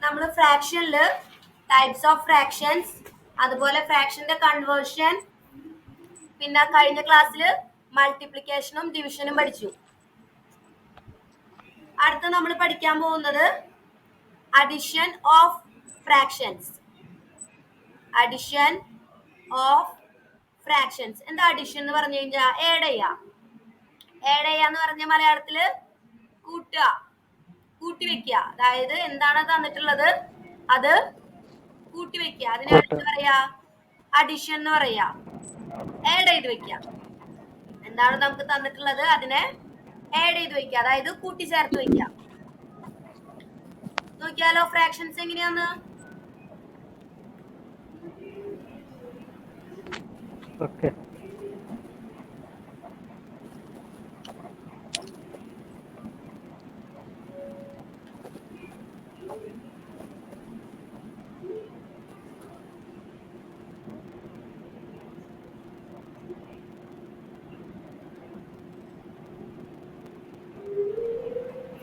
നമ്മൾ ഫ്രാക്ഷനില് types of fractions, അതുപോലെ ഫ്രാക്ഷന്റെ conversion, പിന്നെ കഴിഞ്ഞ ക്ലാസ്സിൽ മൾട്ടിപ്ലിക്കേഷനും ഡിവിഷനും പഠിച്ചു. അടുത്ത നമ്മൾ പഠിക്കാൻ പോകുന്നത് addition of fractions. Addition of fractions. എന്താ അഡിഷൻ എന്ന് പറഞ്ഞു കഴിഞ്ഞാൽ ഏഡ് ചെയ്യാ. ഏഡ് ചെയ്യാന്ന് പറഞ്ഞ മലയാളത്തില് കൂട്ടുക, കൂട്ടി വെക്കുക. അതായത് എന്താണ് തന്നിട്ടുള്ളത് അത് കൂട്ടി വെക്കുക. അതിനെ എന്താ പറയാ? അഡിഷൻ എന്ന് പറയാ. ആഡ് ചെയ്ത് വെക്കുക. എന്താണ് നമുക്ക് തന്നിട്ടുള്ളത് അതിനെ ആഡ് ചെയ്ത് വെക്കുക, അതായത് കൂട്ടിച്ചേർത്ത് വെക്കുക. നോക്കിയാലോ ഫ്രാക്ഷൻസ് എങ്ങനെയാന്ന്.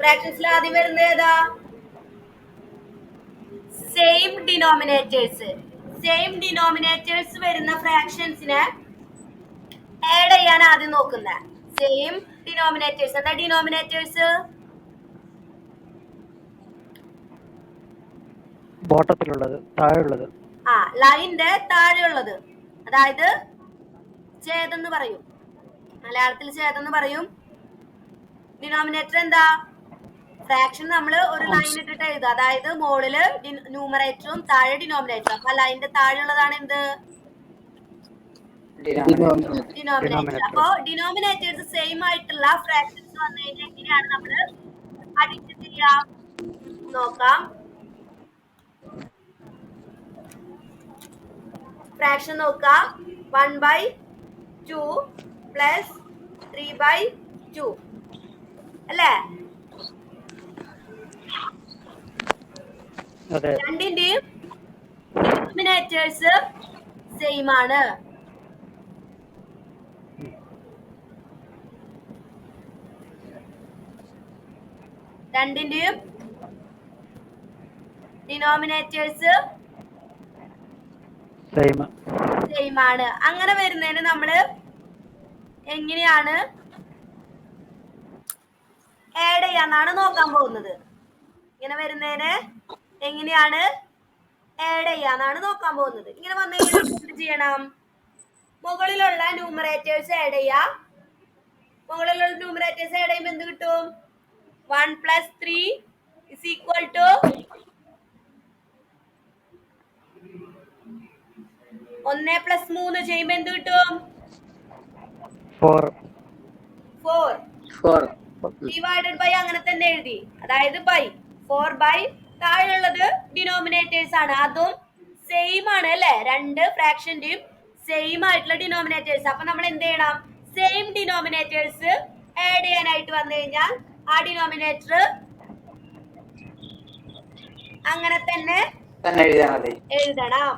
ഫ്രാക്ഷൻസിൽ ആദ്യം വരുന്നത് ഏതാ? Same denominators. സെയിം ഡിനോമിനേറ്റേഴ്സ് വരുന്ന ഫ്രാക്ഷൻസിനെ ആഡ് ചെയ്യാൻ ആദ്യം നോക്കുന്നത്. Same denominators. എന്താ ഡിനോമിനേറ്റേഴ്സ്? ബോട്ടത്തിലുള്ളത്, താഴെയുള്ളത്. ലൈനിന്റെ താഴെയുള്ളത്, അതായത് ഛേദെന്ന് പറയും. മലയാളത്തിൽ ഛേദെന്ന് പറയും. ഡിനോമിനേറ്റർ എന്താ? ഫ്രാക്ഷൻ നമ്മൾ ഒരു ലൈൻ ഇട്ടിട്ട് എഴുതുക. അതായത് മുകളില് ന്യൂമറേറ്ററും താഴെ ഡിനോമിനേറ്ററും. അപ്പൊ ലൈനിന്റെ താഴെയുള്ളതാണ് എന്ത്? ഡിനോമിനേറ്റർ. അപ്പൊ ഡിനോമിനേറ്റേഴ്സ് സെയിം ആയിട്ടുള്ള ഫ്രാക്ഷൻസ് വന്നു കഴിഞ്ഞാൽ എങ്ങനെയാണ് നമ്മൾ അഡിഷൻ ചെയ്യാം നോക്കാം. ഫ്രാക്ഷൻ നോക്കാം. 1/2 പ്ലസ് 3/2 അല്ലേ? രണ്ടിന്റെയും ഡിനോമിനേറ്റേഴ്സ് സെയിം ആണ്. രണ്ടിന്റെയും ഡിനോമിനേറ്റേഴ്സ് സെയിം ആണ്. അങ്ങനെ വരുന്നതിന് നമ്മള് എങ്ങനെയാണ് ആഡ് ചെയ്യാന്നാണ് നോക്കാൻ പോകുന്നത്. ഇങ്ങനെ വരുന്നതിന് എങ്ങനെയാണ് ആഡ് ചെയ്യാന്നാണ് നോക്കാൻ പോകുന്നത്. ഇങ്ങനെ വന്നു കഴിഞ്ഞാൽ എന്ത് ചെയ്യണം? മുകളിലുള്ള ന്യൂമറേറ്റേഴ്സ് ആഡ് ചെയ്യാ. മുകളിലുള്ള ന്യൂമറേറ്റേഴ്സ് ആഡ് ചെയ്യുമ്പോൾ എന്ത് കിട്ടും? 1 + 3 = 1 + 3 ചെയ്യുമ്പോ എന്ത് കിട്ടും? 4 ഡിവൈഡഡ് ബൈ അങ്ങനെ തന്നെ എഴുതി. അതായത് ബൈ 4/, താഴെയുള്ളത് ഡിനോമിനേറ്റേഴ്സ് ആണ്. അതും സെയിം ആണ് അല്ലെ? രണ്ട് ഫ്രാക്ഷന്റെയും സെയിം ആയിട്ടുള്ള ഡിനോമിനേറ്റേഴ്സ്. അപ്പൊ നമ്മൾ എന്ത് ചെയ്യണം? സെയിം ഡിനോമിനേറ്റേഴ്സ് ആഡ് ചെയ്യാനായിട്ട് വന്നു കഴിഞ്ഞാൽ ആ ഡിനോമിനേറ്റർ അങ്ങനെ തന്നെ എഴുതണം.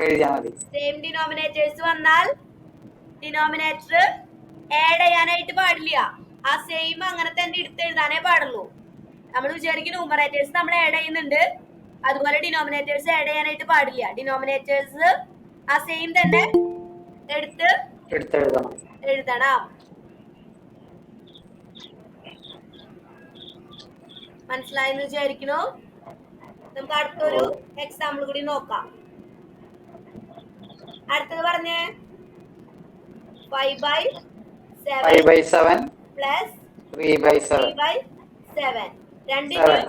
സെയിം ഡിനോമിനേറ്റേഴ്സ് വന്നാൽ ഡിനോമിനേറ്റർ ആഡ് ചെയ്യാനായിട്ട് പാടില്ല. ആ സെയിം അങ്ങനെ തന്നെ എടുത്ത് എഴുതാനേ പാടുള്ളൂ. നമ്മൾ വിചാരിക്കും ന്യൂമറേറ്റേഴ്സ് നമ്മൾ ആഡ് ചെയ്യുന്നുണ്ട്, അതുപോലെ ഡിനോമിനേറ്റേഴ്സ് ആഡ് ചെയ്യാനായിട്ട് പാടില്ല. ഡിനോമിനേറ്റേഴ്സ് ആ സെയിം തന്നെ എടുത്ത് എഴുതണം. മനസ്സിലായെന്ന് വിചാരിക്കുന്നു. നമുക്ക് അടുത്തൊരു എക്സാമ്പിൾ കൂടി നോക്കാം. അടുത്തത് പറഞ്ഞേ. 5/7 പ്ലസ് 3/7. രണ്ടിന്റെയും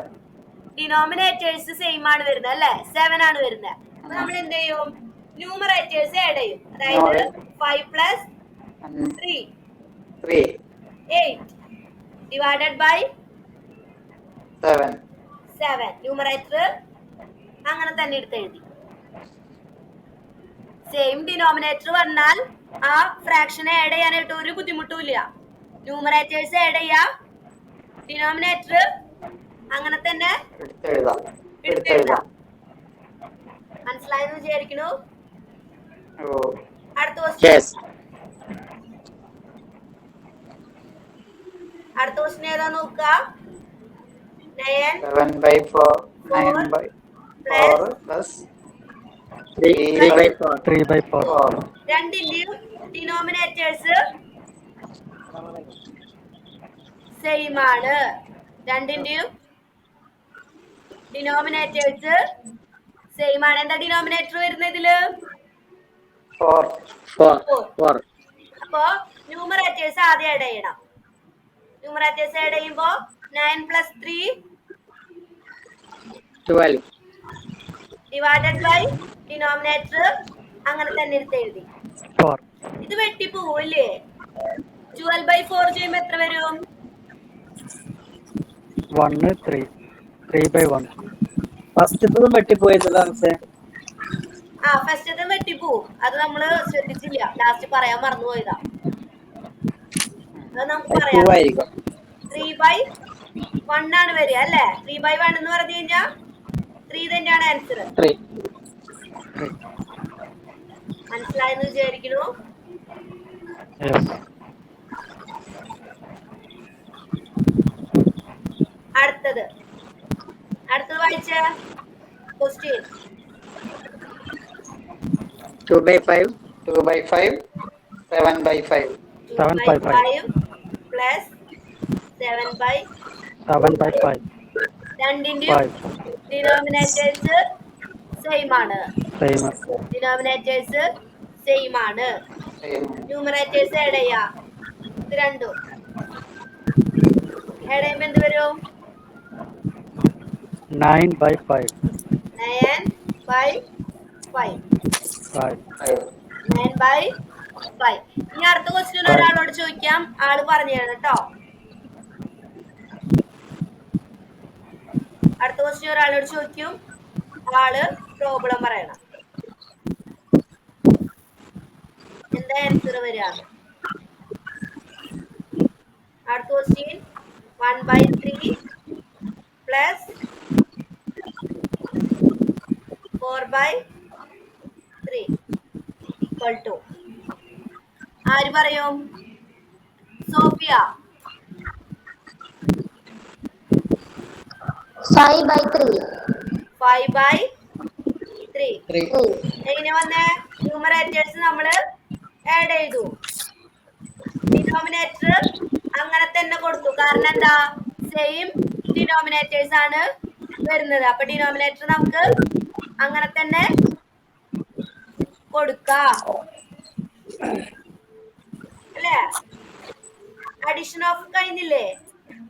ഡിനോമിനേറ്റേഴ്സ് സെയിം ആണ് വരുന്നത് അല്ലെ? 7 ആണ് വരുന്നത്. അപ്പൊ നമ്മൾ എന്ത് ചെയ്യും? ന്യൂമറേറ്റേഴ്സ് ആഡ് ചെയ്യും. അതായത് 5 + 3 8 ഡിവൈഡഡ് ബൈ 7. ന്യൂമറേറ്റർ അങ്ങനെ തന്നെ എടുത്ത് എഴുതി. സെയിം ഡിനോമിനേറ്റർ വന്നാൽ ആ ഫ്രാക്ഷനെ ആഡ് ചെയ്യാനായിട്ട് ഒരു ബുദ്ധിമുട്ടും ഇല്ല. ന്യൂമറേറ്റേഴ്സ് ആഡ് ചെയ്യാ, ഡിനോമിനേറ്റർ അങ്ങനെ തന്നെ എടുത്തെഴുതാം. മനസ്സിലായെന്ന് വിചാരിക്കുന്നു. അടുത്ത ക്വസ്റ്റ്യൻ ഏതാ നോക്കുക. 9 7/4 9/4 പ്ലസ് 3/4. രണ്ടിന്റെയും ഡിനോമിനേറ്റേഴ്സ് സെയിം ആണ്. രണ്ടിന്റെയും ഡിനോമിനേറ്റേഴ്സ് സെയിം ആണ്. എന്താ ഡിനോമിനേറ്റർ വരുന്നത് ഇതില്? 4. അപ്പോ ന്യൂമറേറ്റേഴ്സ് ആദ്യം ആഡ് ചെയ്യണം. ന്യൂമറേറ്റേഴ്സ് ആഡ് ചെയ്യുമ്പോ 9 + 3 12 ഡിവൈഡഡ് ബൈ ഡിനോമിനേറ്റർ അങ്ങനെ തന്നെ എടുത്ത് എഴുതി. 4. ഇത് വെട്ടിപ്പോവില്ലേ? 12/4 ചെയ്യുമ്പോ എത്ര വരും? 1 3. 3/1. ഫസ്റ്റത്തതും വെട്ടിപ്പോയതല്ല മിസ്സേ. ഫസ്റ്റത്തെ വെട്ടിപ്പോവും. അത് നമ്മള് ശ്രദ്ധിച്ചില്ല, ലാസ്റ്റ് പറയാൻ മറന്നുപോയതാ. അത് നമുക്ക് പറയാം. 3/1 ആണ് വരിക അല്ലേ? 3/1 എന്ന് പറഞ്ഞു കഴിഞ്ഞാൽ 3 തന്നെയാണ് ആൻസർ. മനസ്സിലായെന്ന് വിചാരിക്കുന്നു. അടുത്തത് വായിച്ച ക്വസ്റ്റ്യൻ. 2/5 7/5 2/5 പ്ലസ് 7/5. രണ്ടിന്റെയും ഡിനോമിനേറ്റേഴ്സ് സെയിം ആണ്. ന്യൂമറേറ്റേഴ്സ് ആഡ് ചെയ്യാ. ഇത് രണ്ടും ആഡ് ചെയ്യുമ്പോ എന്ത് വരും? 9/5. 9/5. ഇനി അടുത്ത ക്വസ്റ്റ്യൻ ഒരാളോട് ചോദിക്കാം, ആള് പറഞ്ഞു തരണം കേട്ടോ. അടുത്ത ക്വസ്റ്റ്യൻ ഒരാളോട് ചോദിക്കും, ആള് പ്രോബ്ലം പറയണം. എന്താ ആൻസർ വരിക? അടുത്ത ക്വസ്റ്റ്യൻ 1/3 പ്ലസ് 4/3 ഈക്വൽ ടു ആര് പറയും? സോഫിയ. 5/3. എങ്ങനെ വന്നേ? ന്യൂമറേറ്റേഴ്സ് നമ്മള് ആഡ് ചെയ്തു, ഡിനോമിനേറ്റർ അങ്ങനെ തന്നെ കൊടുത്തു. കാരണം എന്താ? സെയിം ഡിനോമിനേറ്റേഴ്സ് ആണ് വരുന്നത്. അപ്പൊ ഡിനോമിനേറ്റർ നമുക്ക് അങ്ങനെ തന്നെ കൊടുക്കാം അല്ലേ? അഡിഷൻ ഓഫ് കഴിഞ്ഞില്ലേ?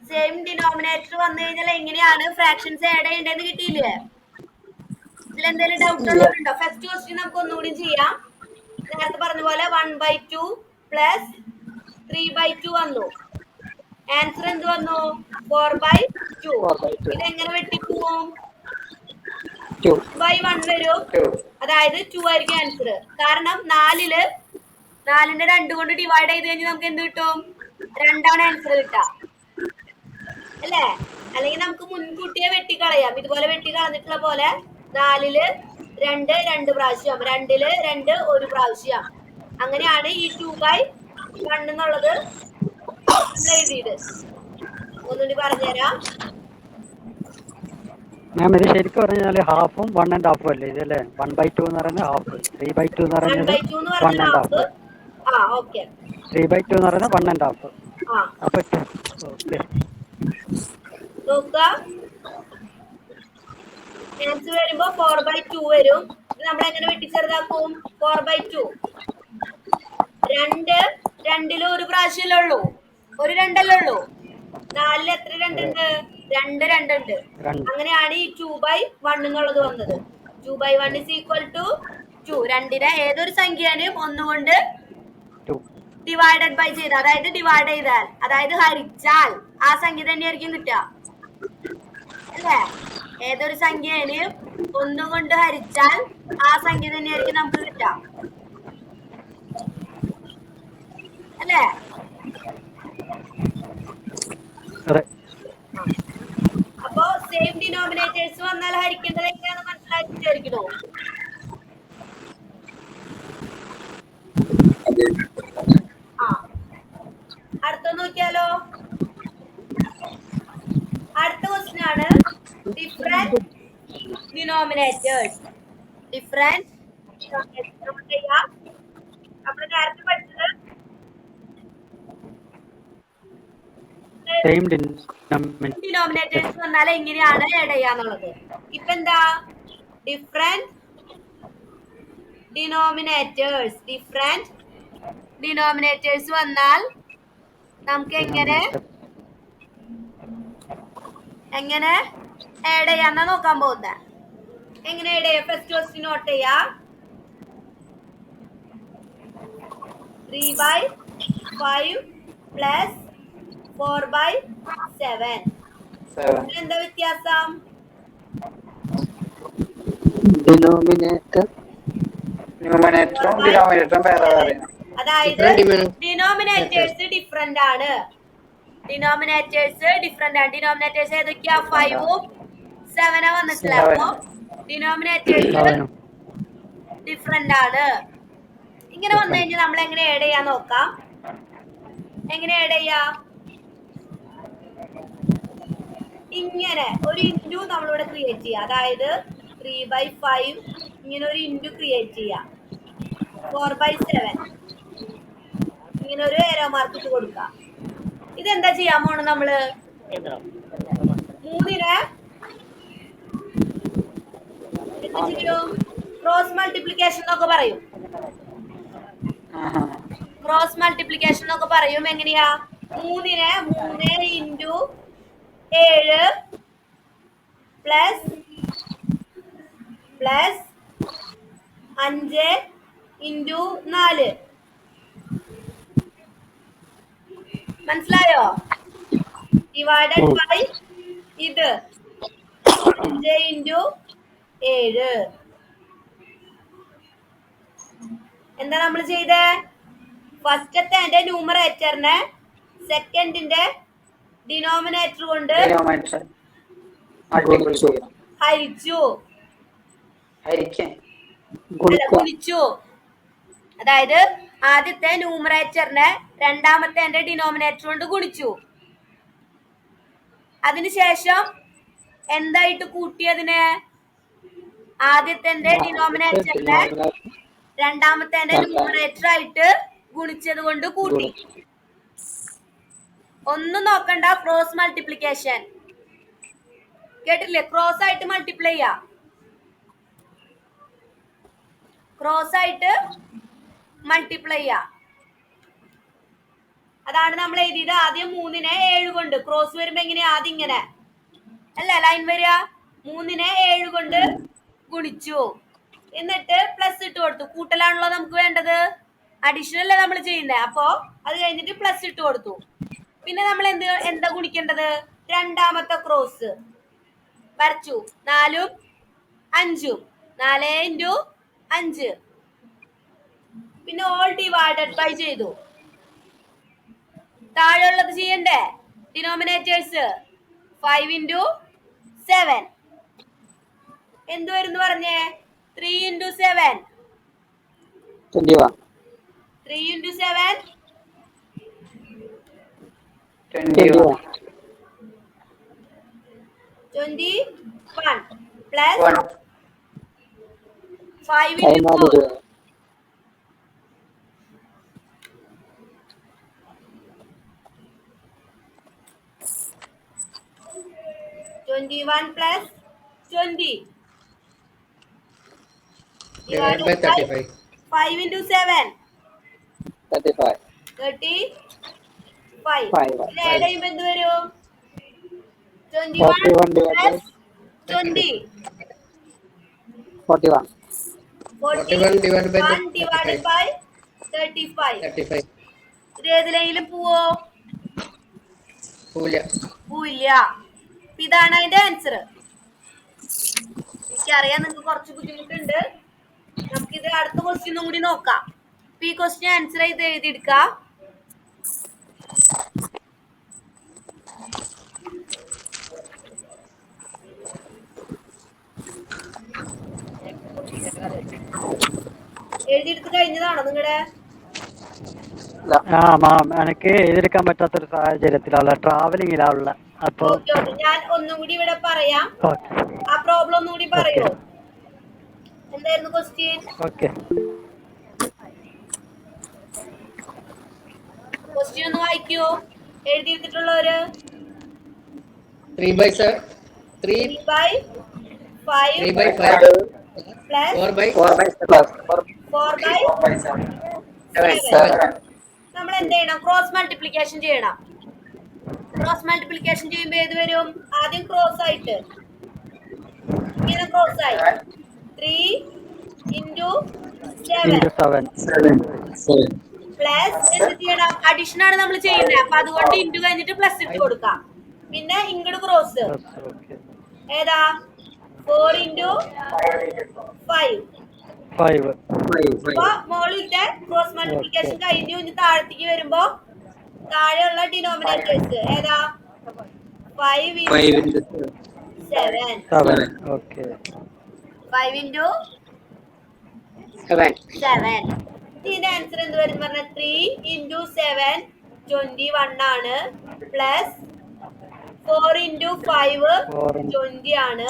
സെയിം ഡിനോമിനേറ്റർ വന്നു കഴിഞ്ഞാൽ എങ്ങനെയാണ് ഫ്രാക്ഷൻസ് ആഡ് ചെയ്യേണ്ടതെന്ന് കിട്ടിയില്ലേ? ഇതിലെന്തെങ്കിലും ഡൗട്ട് ഉള്ളവരുണ്ടോ? ഫസ്റ്റ് ക്വസ്റ്റ്യൻ നമുക്ക് ഒന്നുകൂടി ചെയ്യാം. നേരത്തെ പറഞ്ഞ പോലെ 1/2 പ്ലസ് 3/2 വന്നു. ആൻസർ എന്ത് വന്നു? 4/2. ഇതെങ്ങനെ വെട്ടിപ്പോവും? 2/1 വരും. അതായത് 2 ആയിരിക്കും ആൻസർ. കാരണം 4ന്റെ 2 കൊണ്ട് ഡിവൈഡ് ചെയ്ത് കഴിഞ്ഞാൽ നമുക്ക് എന്ത് കിട്ടും? 2 ആണ് ആൻസർ കിട്ടുക അല്ലേ? അല്ലെങ്കിൽ നമുക്ക് മുൻകൂട്ടിയെ വെട്ടിക്കളയാം. ഇതുപോലെ വെട്ടിക്കളഞ്ഞിട്ടുള്ള പോലെ 4ല് 2 2 പ്രാവശ്യം, 2ല് 2 1 പ്രാവശ്യം. അങ്ങനെയാണ് ഈ 2/1 എന്നുള്ളത് എഴുതിയത്. ഒന്നുകൂടി പറഞ്ഞുതരാം. മാം ഇത് ശരിക്കും പറഞ്ഞാല് ഹാഫും 1.5 അല്ലേ ഇതല്ലേ? 1/2 എന്ന് പറയുന്നത് ഹാഫ്, 3/2 എന്ന് പറയുന്നത് 1.5. 3/2 എന്ന് പറയുന്നത് 1.5. അപ്പൊ നോക്കുക, ആൻസർ വരുമ്പോ 4/2 വരും. നമ്മൾ എങ്ങനെ വെട്ടിച്ചെറുതാക്കും? 4/2 2ല് 1 പ്രാവശ്യമല്ലേ ഉള്ളൂ, ഒരു 2 അല്ലേ ഉള്ളൂ. 4ല് എത്ര 2 ഉണ്ട്? 2 ഉണ്ട്. അങ്ങനെയാണ് ഈ 2/1 എന്നുള്ളത് വന്നത്. 2/1 is equal to 2. 2നെ ഏതൊരു സംഖ്യയും 1 കൊണ്ട് ഡിവൈഡഡ് ബൈ ചെയ്ത്, അതായത് ഡിവൈഡ് ചെയ്താൽ, അതായത് ഹരിച്ചാൽ ആ സംഖ്യ തന്നെയായിരിക്കും കിട്ടുക അല്ലേ? ഏതൊരു സംഖ്യയും 1 കൊണ്ട് ഹരിച്ചാൽ ആ സംഖ്യ തന്നെയായിരിക്കും നമുക്ക് കിട്ടുക അല്ലേ? അപ്പോ സെയിം ഡിനോമിനേറ്റേഴ്സ് വന്നാൽ ഹരിക്കേണ്ടത് എങ്ങനെയാണെന്ന് മനസ്സിലാക്കി വിചാരിക്കണോ? അടുത്ത നോക്കിയാലോ. അടുത്ത ക്വസ്റ്റ്യൻ ആണ് ഡിഫറെന്റ് ഡിനോമിനേറ്റേഴ്സ്. ഡിഫറെന്റ് നമ്മൾ നേരത്തെ പഠിച്ചത് സെയിം ഡിനോമിനേറ്റേഴ്സ് വന്നാൽ എങ്ങനെയാണ് ആഡ് ചെയ്യാന്നുള്ളത്. ഇപ്പൊ എന്താ ഡിഫറെന്റ് ഡിനോമിനേറ്റേഴ്സ് വന്നാൽ നമുക്ക് എങ്ങനെ ആഡ് ചെയ്യാന്നാ നോക്കാൻ പോകുന്നത്. എങ്ങനെ ആഡ് ചെയ്യാം? ഫസ്റ്റ് ക്വസ്റ്റ്യൻ നോട്ട് ചെയ്യാ. 3/5 പ്ലസ് 4/7. എന്താ വ്യത്യാസം? ഡിനോമിനേറ്ററും ഡിനോമിനേറ്ററും വേറെ വേറെ. അതായത് ഡിനോമിനേറ്റേഴ്സ് ഡിഫറെന്റ് ആണ്. ഡിനോമിനേറ്റേഴ്സ് ഏതൊക്കെയാ? 5ഉം 7 വന്നിട്ടില്ല. അപ്പൊ ഡിനോമിനേറ്റേഴ്സ് ഡിഫറെന്റ് ആണ്. ഇങ്ങനെ വന്നു കഴിഞ്ഞാൽ നമ്മൾ എങ്ങനെ ആഡ് ചെയ്യാൻ നോക്കാം. എങ്ങനെ ആഡ് ചെയ്യാ? ഇങ്ങനെ ഒരു ഇൻറ്റു നമ്മളിവിടെ ക്രിയേറ്റ് ചെയ്യുക. അതായത് 3/5 ഇങ്ങനെ ഒരു ഇൻറ്റു ക്രിയേറ്റ് ചെയ്യുക. 4/7 ഇങ്ങനെ ഒരു ഏരോ മാർക്ക് ഇട്ട് കൊടുക്കുക. ഇതെന്താ ചെയ്യാൻ പോണ? നമ്മള് 3നെ എന്ത് ചെയ്യും? ക്രോസ് മൾട്ടിപ്ലിക്കേഷൻ എന്നൊക്കെ പറയും. എങ്ങനെയാ? 3നെ 3 ഇൻറ്റു 7 പ്ലസ് 5 ഇൻറ്റു 4. മനസ്സിലായോ? ഡിവൈഡഡ് ബൈ ഇത് 5 ഇൻറ്റു 7. എന്താ നമ്മൾ ചെയ്തേ? ഫസ്റ്റത്തെ ന്യൂമറേറ്ററിനെ സെക്കൻഡിന്റെ ഡിനോമിനേറ്റർ കൊണ്ട് ഗുണിച്ചു. അതായത് ആദ്യത്തെ ന്യൂമറേറ്ററിനെ രണ്ടാമത്തെ ഡിനോമിനേറ്റർ കൊണ്ട് ഗുണിച്ചു. അതിനുശേഷം എന്തായിട്ട് കൂട്ടിയതിനെ? ആദ്യത്തെ ഡിനോമിനേറ്ററിനെ രണ്ടാമത്തെ ന്യൂമറേറ്റർ ആയിട്ട് ഗുണിച്ചത് കൊണ്ട് കൂട്ടി. ഒന്നും നോക്കണ്ട, ക്രോസ് മൾട്ടിപ്ലിക്കേഷൻ. കേട്ടില്ലേ? ക്രോസ് ആയിട്ട് മൾട്ടിപ്ലൈ ചെയ്യാ. അതാണ് നമ്മൾ എഴുതിയത്. ആദ്യം 3നെ 7 കൊണ്ട് ക്രോസ് വരുമ്പോ എങ്ങനെയാ? ആദ്യം ഇങ്ങനെ അല്ല ലൈൻ വരിക. 3നെ 7 കൊണ്ട് ഗുണിച്ചു, എന്നിട്ട് പ്ലസ് ഇട്ട് കൊടുത്തു. കൂട്ടലാണല്ലോ നമുക്ക് വേണ്ടത്, അഡീഷണൽ അല്ലേ നമ്മൾ ചെയ്യുന്നത്. അപ്പോ അത് കഴിഞ്ഞിട്ട് പ്ലസ് ഇട്ട് കൊടുത്തു. പിന്നെ നമ്മൾ എന്താ ഗുണിക്കേണ്ടത്? രണ്ടാമത്തെ ക്രോസ് വരച്ചു. 4ഉം 5ഉം 4 ഇൻറ്റു 5. പിന്നെ ഓൾ ഡിവൈഡഡ് ബൈ ചെയ്തു. താഴെയുള്ളത് ചെയ്യണ്ടേ? ഡിനോമിനേറ്റേഴ്സ് 5 ഇൻറ്റു 7 എന്ത് വരും പറഞ്ഞേ? 3 into 7 3 into 7 21 plus 5 into 4 21 plus 20 divided by 35. 5 into 7 35. പിന്നെ ആഡ് ചെയ്യുമ്പോൾ എന്ത് വരും? 21 plus 20 41 divided by 35. ഇത് ഏതിലെങ്കിലും പോവോ? പോവില്ല. ഇതാണ് അതിന്റെ ആൻസർ. എനിക്കറിയാം നിങ്ങൾക്ക് കുറച്ച് ബുദ്ധിമുട്ടുണ്ട്. നമുക്കിത് അടുത്ത ക്വസ്റ്റ്യനും കൂടി നോക്കാം. ഈ ക്വസ്റ്റ്യൻ ആൻസർ ചെയ്ത് എഴുതിയെടുക്ക. എഴുതിയെടുത്ത് കഴിഞ്ഞതാണോ നിങ്ങളുടെ? എനിക്ക് എഴുതിയെടുക്കാൻ പറ്റാത്തൊരു സാഹചര്യത്തിലുള്ള ട്രാവലിംഗിലുള്ള. അപ്പൊ ഞാൻ ഒന്നും കൂടി ഇവിടെ പറയാം. ആ പ്രോബ്ലം ഒന്നുകൂടി പറയോ? എന്തായിരുന്നു ക്വസ്റ്റ്യൻ? ക്വസ്റ്റ്യൻ ഒന്ന് വായിക്കോ എഴുതിയിട്ടുള്ളവര്. 3/7 3/5 plus 4/7. നമ്മൾ എന്ത് ചെയ്യണം? ക്രോസ് മൾട്ടിപ്ലിക്കേഷൻ ചെയ്യണം. ക്രോസ് മൾട്ടിപ്ലിക്കേഷൻ ചെയ്യുമ്പോ ഏത് വരും? ആദ്യം ക്രോസ് ആയിട്ട് ഇങ്ങനെ ക്രോസ് ആയി 3 into 7 പ്ലസ് എന്ത് ചെയ്യണം? അഡീഷൻ ആണ് നമ്മൾ ചെയ്യുന്നത്. അപ്പൊ അതുകൊണ്ട് ഇൻറ്റു കഴിഞ്ഞിട്ട് പ്ലസ് ഇട്ട് കൊടുക്കാം. പിന്നെ ഇങ്ങോട്ട് ക്രോസ് ഏതാ? 4 into 5. അപ്പൊ മോളിലത്തെ ക്രോസ് മൾട്ടിപ്ലിക്കേഷൻ കഴിഞ്ഞു. ഇനി താഴത്തേക്ക് വരുമ്പോ താഴെയുള്ള ഡിനോമിനേറ്റേഴ്സ് ഏതാ? 5 into 7. 5 into 7. ഇതിന്റെ ആൻസർ എന്ത് വരും പറഞ്ഞ? 3 into 7 21 ആണ്. പ്ലസ് 4 into 5 20 ആണ്.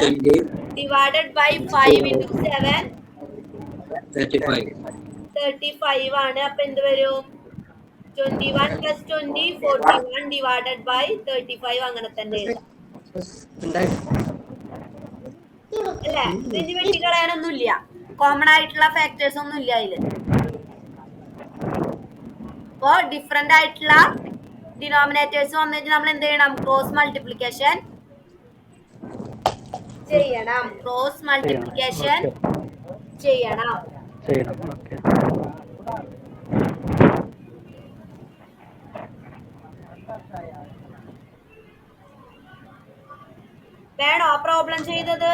ഡിവൈഡഡ് ബൈ 5 into 7 35 ആണ്. അപ്പൊ എന്ത് വരും? 21 plus 20 41 divided by 35. അങ്ങനെ തന്നെ അല്ലേ? ഇതിന് വെട്ടിക്കളയാനൊന്നും ഇല്ല. കോമൺ ആയിട്ടുള്ള ഫാക്ടേഴ്സ് ഒന്നും ഇല്ല അതില്. അപ്പോ ഡിഫറെന്റ് ആയിട്ടുള്ള ഡിനോമിനേറ്റേഴ്സ് വന്നിട്ട് നമ്മൾ എന്ത് ചെയ്യണം? ക്രോസ് മൾട്ടിപ്ലിക്കേഷൻ ചെയ്യണം. ക്രോസ് മൾട്ടിപ്ലിക്കേഷൻ ചെയ്യണം. വേണോ പ്രോബ്ലം ചെയ്തത്?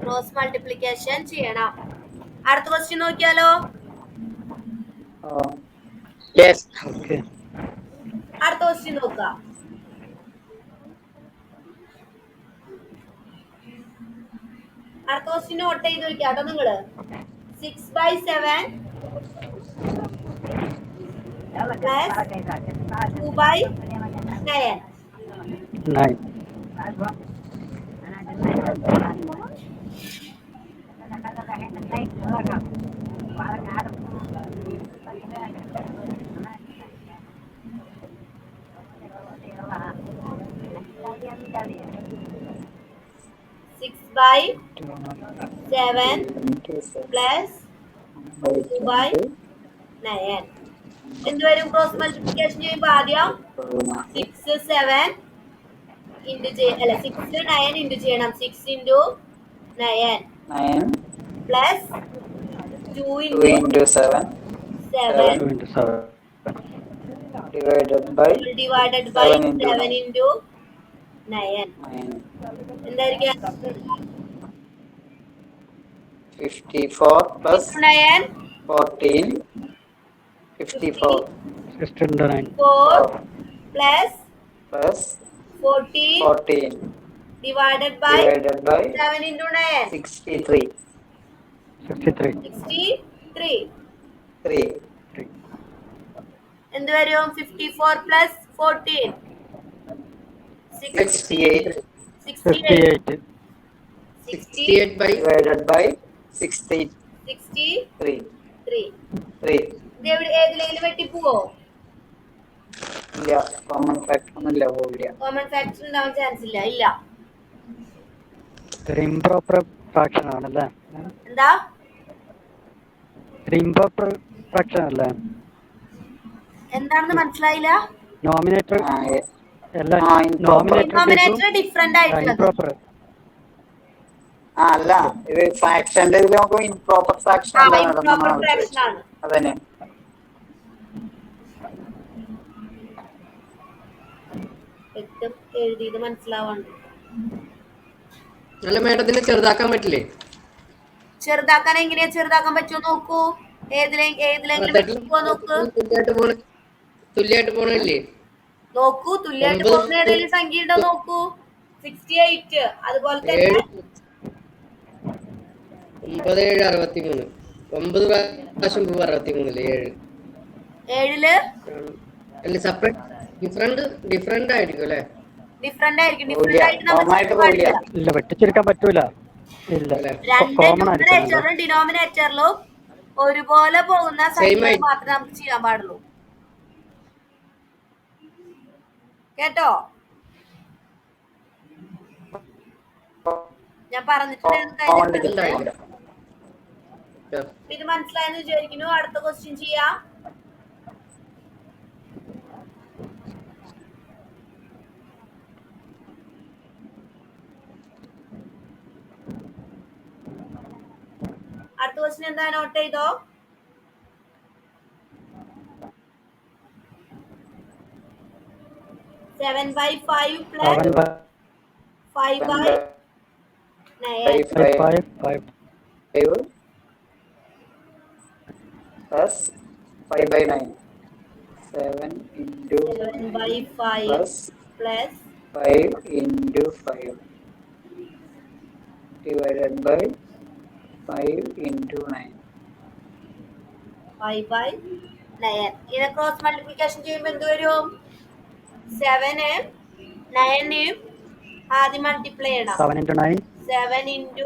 ക്രോസ് മൾട്ടിപ്ലിക്കേഷൻ ചെയ്യണം. അടുത്ത ക്വസ്റ്റ്യൻ നോക്കിയാലോ? അടുത്ത ക്വസ്റ്റ്യൻ നോക്കാം. അടുത്ത ക്വസ്റ്റ്യൻ നോട്ട് ചെയ്ത് വെക്കാം കേട്ടോ നിങ്ങള്. 6/7 plus 2/9. Six by 7 plus 2/9. എന്ത് വരും? ക്രോസ് മൾട്ടിപ്ലിക്കേഷൻ ചെയ്യുമ്പോ ആദ്യം 6 7 ഇൻറ്റു 6 9 ഇൻറ്റു ചെയ്യണം. 6 into 9 plus 2 into 7 divided by 7 into 9. എന്തായിരിക്കും? 54 plus 9 14 54 4 plus 14 divided by 7 into 9 63 എന്ത് വരും? 54 plus 14 68 by divided by 63 ഏതിലെങ്കിലും വെട്ടിപ്പോവോ? ഇല്ല. കോമൺ ഫാക്ടർ ഒന്നുമില്ല. കോമൺ ഫാക്ടർ ഉണ്ടാവാൻ ചാൻസ് ഇല്ല. ഇല്ല. ഇംപ്രോപ്പർ ഫ്രാക്ഷൻ ആണല്ലേ? എന്താ? ഇംപ്രോപ്പർ ഫ്രാക്ഷൻ അല്ലേ? എന്താണെന്ന് മനസ്സിലായില്ല. നോമിനേറ്റർ ഡിഫറെന്റ് ആയിട്ടുള്ളത്. അല്ല, ഇത് ഫ്രാക്ഷന്റെ നമുക്ക് ഇംപ്രോപ്പർ ഫ്രാക്ഷൻ ആണ്. അതന്നെ. എഴുതിയത് മനസ്സിലാവാണ്ട്. അല്ല മേഡത്തിന് ചെറുതാക്കാൻ പറ്റില്ലേ? ചെറുതാക്കാൻ എങ്ങനെയാ ചെറുതാക്കാൻ പറ്റുമോ നോക്കൂ. ഏതിലെങ്കിലും നോക്ക്. തുല്യായിട്ട് പോണില്ലേ? നോക്കൂ, തുല്യമായിട്ട് പോകുന്ന ഏതെങ്കിലും സംഖ്യ ഉണ്ടോ നോക്കൂ. 68. അതുപോലെ തന്നെ 9 7 63. 9 പ്രാവശ്യം 63 7. 7 അല്ല സെപ്പറേറ്റ് ഡിഫറെന്റ് ആയിരിക്കും അല്ലേ? ഡിഫറെന്റ് ആയിരിക്കും. ഡിഫറെന്റ് ആയിട്ട് നമ്മൾ ചെയ്യാൻ പാടില്ല. ഇല്ല, വെട്ടിച്ചുരുക്കാൻ പറ്റൂല. ഇല്ല, രണ്ട് കോമൺ ആയിരിക്കും. ന്യൂമറേറ്ററിലും ഡിനോമിനേറ്ററിലും ഒരുപോലെ പോകുന്ന സംഖ്യകൾ മാത്രമേ നമുക്ക് ചെയ്യാൻ പാടുള്ളൂ. കേട്ടോ? ഞാൻ പറഞ്ഞിട്ടുണ്ടായിരുന്നു. ഇത് മനസ്സിലായെന്ന് വിചാരിക്കുന്നു. അടുത്ത ക്വസ്റ്റ്യൻ ചെയ്യാം. അടുത്ത ക്വസ്റ്റ്യൻ എന്താ? നോട്ട് ചെയ്തോ. Seven by 5 plus 5 by 9 plus 5 by 9. 7 into 7 by 5 plus 5 into 5 divided by 5 into 9. 5 by 9. ഇതിനെ ക്രോസ് മൾട്ടിപ്ലിക്കേഷൻ ചെയ്യുമ്പോൾ എന്ത് വരും? 7 9 ആദ്യം മൾട്ടിപ്ലൈ ചെയ്യണം. 7 into 9 7 into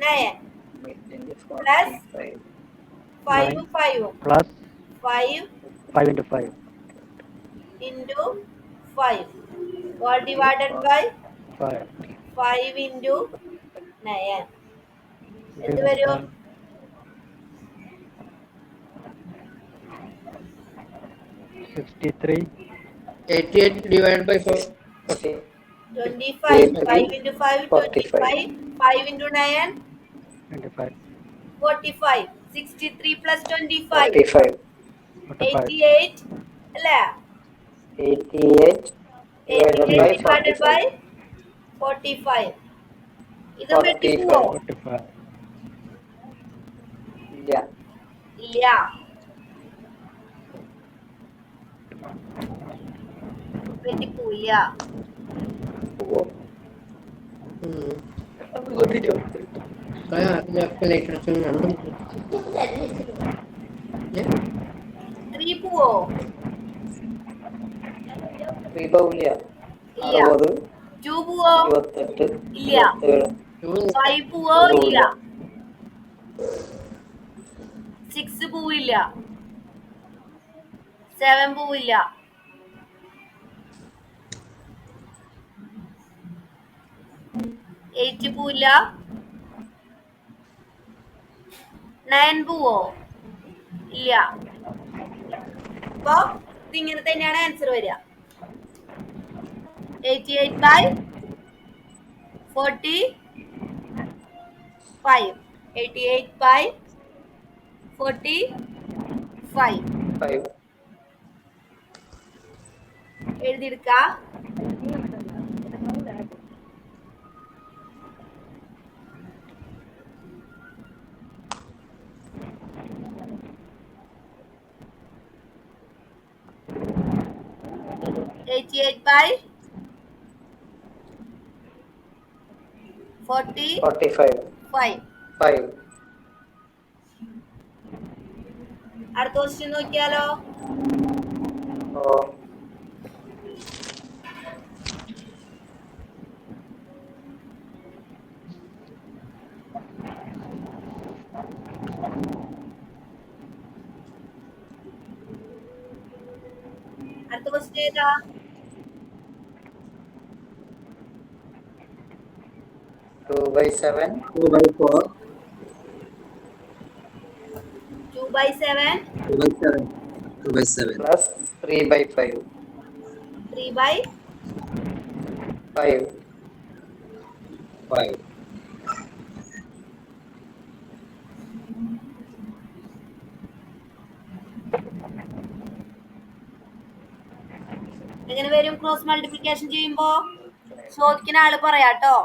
9 plus 5 plus 5 into 5 into 5 all divided by 5 5 into 9. എന്ത് വരും? 63. 88 divided by 4. 25. 5 into 5 25. 5 into 9 25. 45. 63 plus 25 45. 88 അല്ലേ? 88 divided by 45. ഇത് വെട്ടി പോവോ? 45. ഇല്ല. വെട്ടി പോയില്ല. ത്രീ പോവോ? 3 പോവില്ല. ഇല്ല. 60 2 പോവോ? 28 ഇല്ല. 5 പോവോ? ഇല്ല. 6 പോവില്ല. 7 പോവില്ല. 8 പോവില്ല. 9 പോവോ? ഇല്ല. അപ്പൊ ഇതിങ്ങനെ തന്നെയാണ് ആൻസർ വരിക. 88 by 45. 88 by 45. എഴുതിയെടുക്ക. by 45. അടുത്ത ക്വസ്റ്റ്യൻ നോക്കിയാലോ. അടുത്ത ക്വസ്റ്റ്യൻ ഏതാ? 2 by 7. 2 by 4. 2 by 7. 2 by 7. 2 by 7. Plus 3 by 5. 3 by 5. എങ്ങനെ വരും ക്രോസ് മൾട്ടിപ്ലിക്കേഷൻ ചെയ്യുമ്പോ? ചോദിക്കുന്ന ആള് പറയാട്ടോ.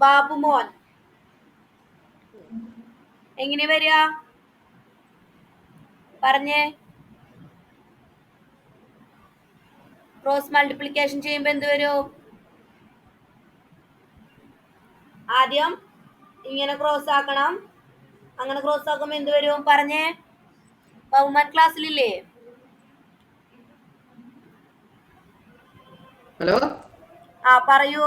ബാബുമോൻ. എങ്ങനെ വരിക പറഞ്ഞേ? ക്രോസ് മൾട്ടിപ്ലിക്കേഷൻ ചെയ്യുമ്പോ എന്ത് വരും? ആദ്യം ഇങ്ങനെ ക്രോസ് ആക്കണം. അങ്ങനെ ക്രോസ് ആക്കുമ്പോ എന്ത് വരും പറഞ്ഞേ? ബഹുമാൻ ക്ലാസ്സിലില്ലേ? ഹലോ, പറയൂ.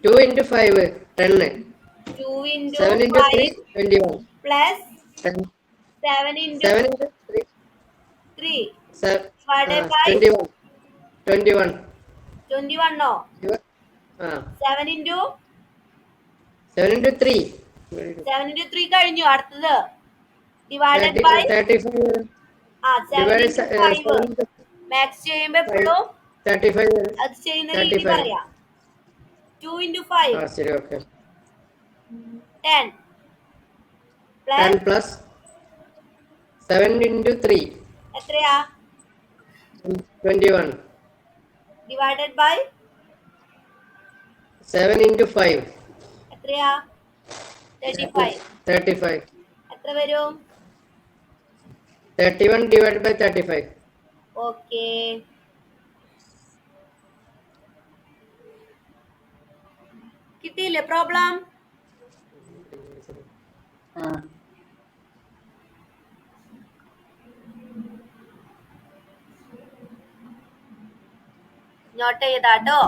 2 into 5 10. 2 into 7 into 3 5 21 plus 10. 7 into 7 into 3 3 divided by 21 21 21 no. 7 into 7 into 3 7 into 3 കഴിഞ്ഞു. അടുത്തത് divided by 35 7 into 5 മാക്സ് ചെയ്യുമ്പോ എപ്പോഴും 35 അത് ചെയ്യുന്ന രീതി പറയാം. 2 into 5 ശരി, ഓക്കെ. 10 10 plus 7 into 3 എത്രയാ? 21 divided by 7 into 5 എത്രയാ? 35. 35 എത്ര വരും? 31 divided by 35. ഓക്കേ. കിട്ടിയില്ലേ പ്രോബ്ലം? നോട്ട് ചെയ്താട്ടോ.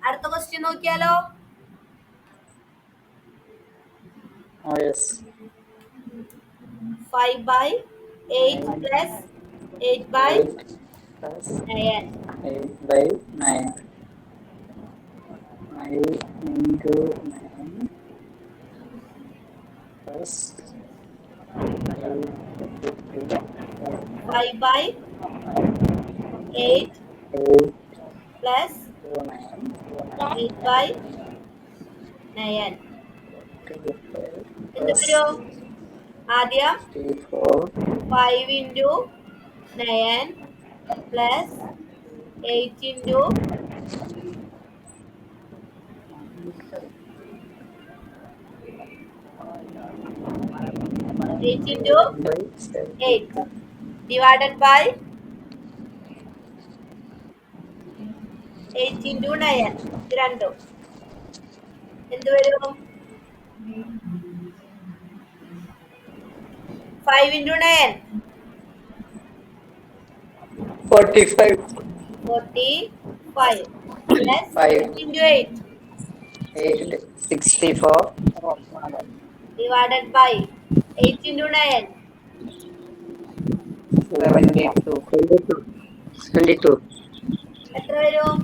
അടുത്ത ക്വസ്റ്റ്യൻ നോക്കിയാലോ? 5 by 8 plus 8 by 9. 8 by 9. 5 into 9 plus 5 by 8 plus 8 by 9. എന്ത് വരും? ആദ്യം 5 into 9 plus 8 into 8 into 8 divided by 8 into 9. ഇത് രണ്ടും എന്ത് വരും? 5 into 9 45 45 plus 8 into 8 64 divided by 8 into 9 72 എത്ര വരും?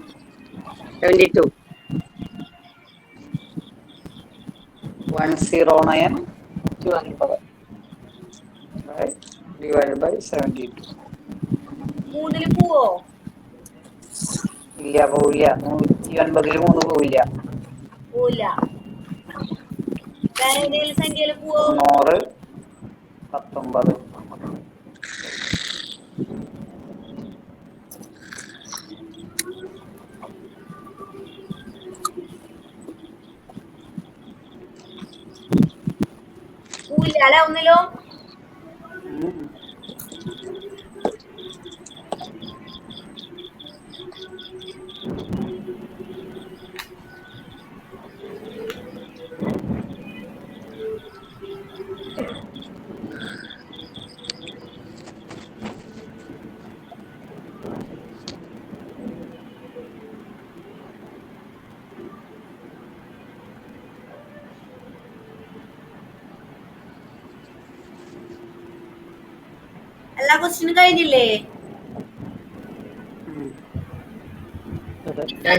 72 109 divided by 72. 3 പോവോ? ഇല്ല, പോവില്ല. 190 പോവില്ല. പോവില്ല. വേറെ ഏതെങ്കിലും സംഖ്യയിൽ പോവോ? 100 19. പോവില്ല അല്ലെ ഒന്നിലും? എല്ലാ ക്വസ്റ്റ്യനും കഴിഞ്ഞില്ലേ?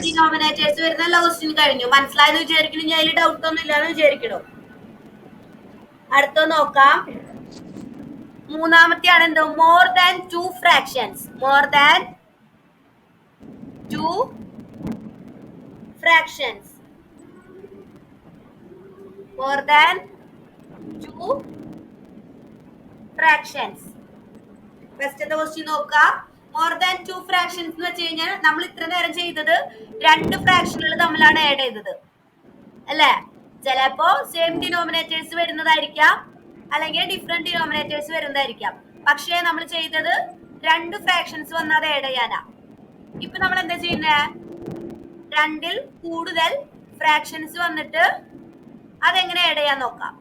ഡിനോമിനേറ്റേഴ്സ് വരുന്ന എല്ലാ ക്വസ്റ്റ്യനും കഴിഞ്ഞു. മനസ്സിലായെന്ന് വിചാരിക്കണം. ഞാൻ അതിൽ ഡൗട്ട് ഒന്നും ഇല്ലാന്ന് വിചാരിക്കണോ? അടുത്ത നോക്കാം. മൂന്നാമത്തെയാണ് എന്ത്? More than 2 fractions. More than 2 fractions. More than 2 fractions. ഫസ്റ്റത്തെ ക്വസ്റ്റ്യൻ നോക്കാം. മോർ ദാൻ 2 ഫ്രാക്ഷൻസ് എന്ന് വെച്ച് കഴിഞ്ഞാൽ നമ്മൾ ഇത്ര നേരം ചെയ്തത് 2 ഫ്രാക്ഷനുകൾ തമ്മിലാണ് ആഡ് ചെയ്തത് അല്ലേ? ചിലപ്പോ സെയിം ഡിനോമിനേറ്റേഴ്സ് വരുന്നതായിരിക്കാം, അല്ലെങ്കിൽ ഡിഫറെന്റ് ഡിനോമിനേറ്റേഴ്സ് വരുന്നതായിരിക്കാം. പക്ഷേ നമ്മൾ ചെയ്തത് 2 ഫ്രാക്ഷൻസ് വന്നാൽ അത് ആഡ് ചെയ്യാനാ. ഇപ്പൊ നമ്മൾ എന്താ ചെയ്യുന്നേ? 2ൽ കൂടുതൽ ഫ്രാക്ഷൻസ് വന്നിട്ട് അതെങ്ങനെ ആഡ് ചെയ്യാൻ നോക്കാം.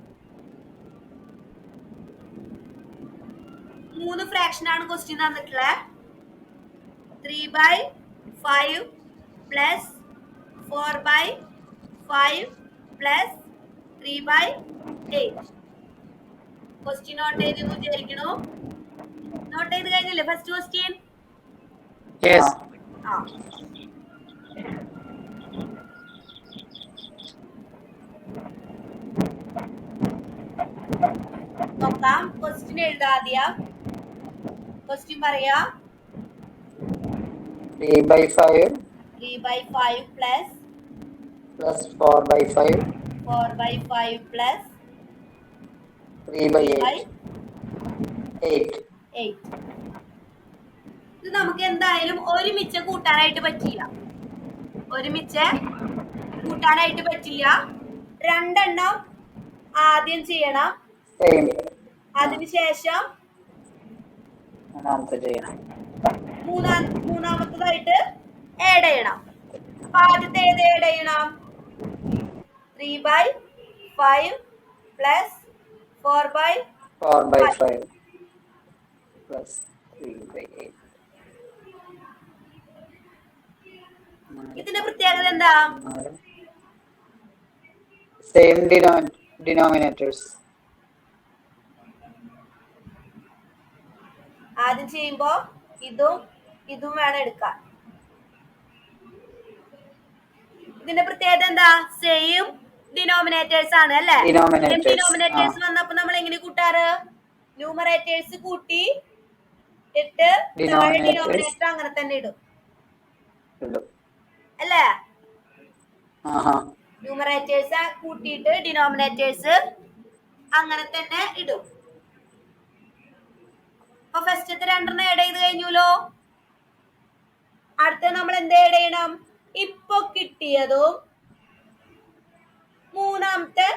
3 ഫ്രാക്ഷൻ ആണ് ക്വസ്റ്റ്യൻ തന്നിട്ടുള്ളത്. 3/5 പ്ലസ് 4/5 പ്ലസ് 3/8. ക്വസ്റ്റ്യൻ നോട്ട് ചെയ്തെന്ന് വിചാരിക്കണോ? നോട്ട് ചെയ്ത് കഴിഞ്ഞില്ലേ ഫസ്റ്റ് ക്വസ്റ്റ്യൻ? Yes. നോക്കാം. ക്വസ്റ്റ്യൻ എഴുതാതിയ. ക്വസ്റ്റ്യൻ പറയാ. 3/5 3/5 പ്ലസ് 4/5 4/5 പ്ലസ് 3/8. 8. ഇത് നമുക്ക് എന്തായാലും ഒരുമിച്ച് കൂട്ടാനായിട്ട് പറ്റില്ല. രണ്ടെണ്ണം ആദ്യം ചെയ്യണം, അതിനുശേഷം മൂന്നാമത്തതായിട്ട് ആഡ് ചെയ്യണം. അപ്പൊ ആദ്യത്തെ ഏത് ആഡ് ചെയ്യണം? 3/5 പ്ലസ് 4/5 പ്ലസ് 3/8. ഇതിന്റെ പ്രത്യേകത എന്താ? Same denominators. ആദ്യം ചെയ്യുമ്പോ ഇതും വേണം എടുക്കാൻ. ഇതിന്റെ പ്രത്യേകത എന്താ? സെയിം ഡിനോമിനേറ്റേഴ്സ് ആണ് അല്ലേ? ഡിനോമിനേറ്റേഴ്സ് വന്നപ്പോ നമ്മൾ എങ്ങനെ കൂട്ടാറ്? ന്യൂമറേറ്റേഴ്സ് കൂട്ടി ഇട്ട് ഡിനോമിനേറ്റർ അങ്ങനെ തന്നെ ഇടും അല്ലേ? ന്യൂമറേറ്റേഴ്സ് കൂട്ടിയിട്ട് ഡിനോമിനേറ്റേഴ്സ് അങ്ങനെ തന്നെ ഇടും. അപ്പൊ ഫസ്റ്റത്തെ രണ്ടെണ്ണം ആഡ് ചെയ്ത് കഴിഞ്ഞല്ലോ. അടുത്ത നമ്മൾ എന്ത് ആഡ് ചെയ്യണം? ഇപ്പൊ കിട്ടിയതും മൂന്നാമത്തെ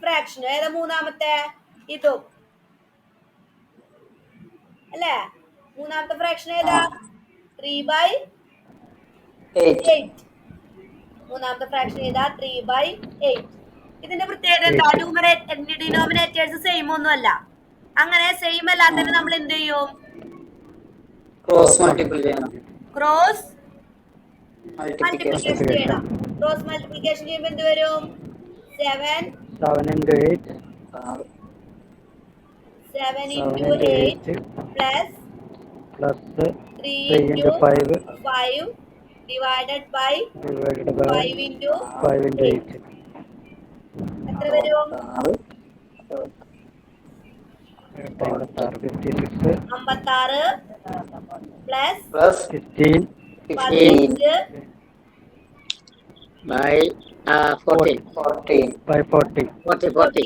ഫ്രാക്ഷനും. ഏതാ മൂന്നാമത്തെ? ഇതും അല്ലേ? മൂന്നാമത്തെ ഫ്രാക്ഷൻ ഏതാ? 3/8. മൂന്നാമത്തെ ഫ്രാക്ഷൻ ഏതാ? 3/8. ഇതിന്റെ പ്രത്യേകത എന്താ? ഡിനോമിനേറ്റേഴ്സ് സെയിം ഒന്നും അല്ല. അങ്ങനെ സെയിം അല്ലാത്തതിന് നമ്മൾ എന്ത് ചെയ്യും? ക്രോസ് മൾട്ടിപ്ലിക്കേഷൻ ചെയ്യണം. ക്രോസ് മൾട്ടിപ്ലിക്കേഷൻ ചെയ്യുമ്പോൾ എന്ത് വരും? 7 into 8 plus 3 into 5 divided by 5 into 8. എത്ര വരും? 56 plus 15 by 40.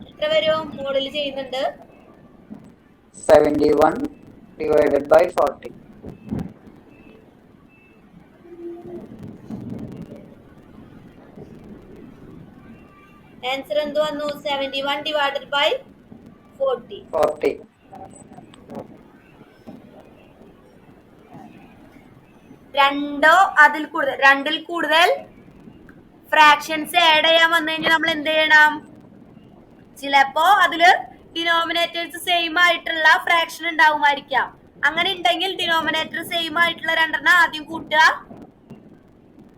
എത്ര വരും? മോഡൽ ചെയ്യുന്നുണ്ട്. 71 divided by 40. ആൻസർ എന്ത് വന്നു? 71 divided by 40. രണ്ടിൽ കൂടുതൽ ഫ്രാക്ഷൻസ് ആഡ് ചെയ്യാൻ വന്നു കഴിഞ്ഞാൽ നമ്മൾ എന്ത് ചെയ്യണം? ചിലപ്പോ അതില് ഡിനോമിനേറ്റേഴ്സ് സെയിം ആയിട്ടുള്ള ഫ്രാക്ഷൻ ഉണ്ടാവുമായിരിക്കാം. അങ്ങനെ ഉണ്ടെങ്കിൽ ഡിനോമിനേറ്റർ സെയിം ആയിട്ടുള്ള രണ്ടെണ്ണം ആദ്യം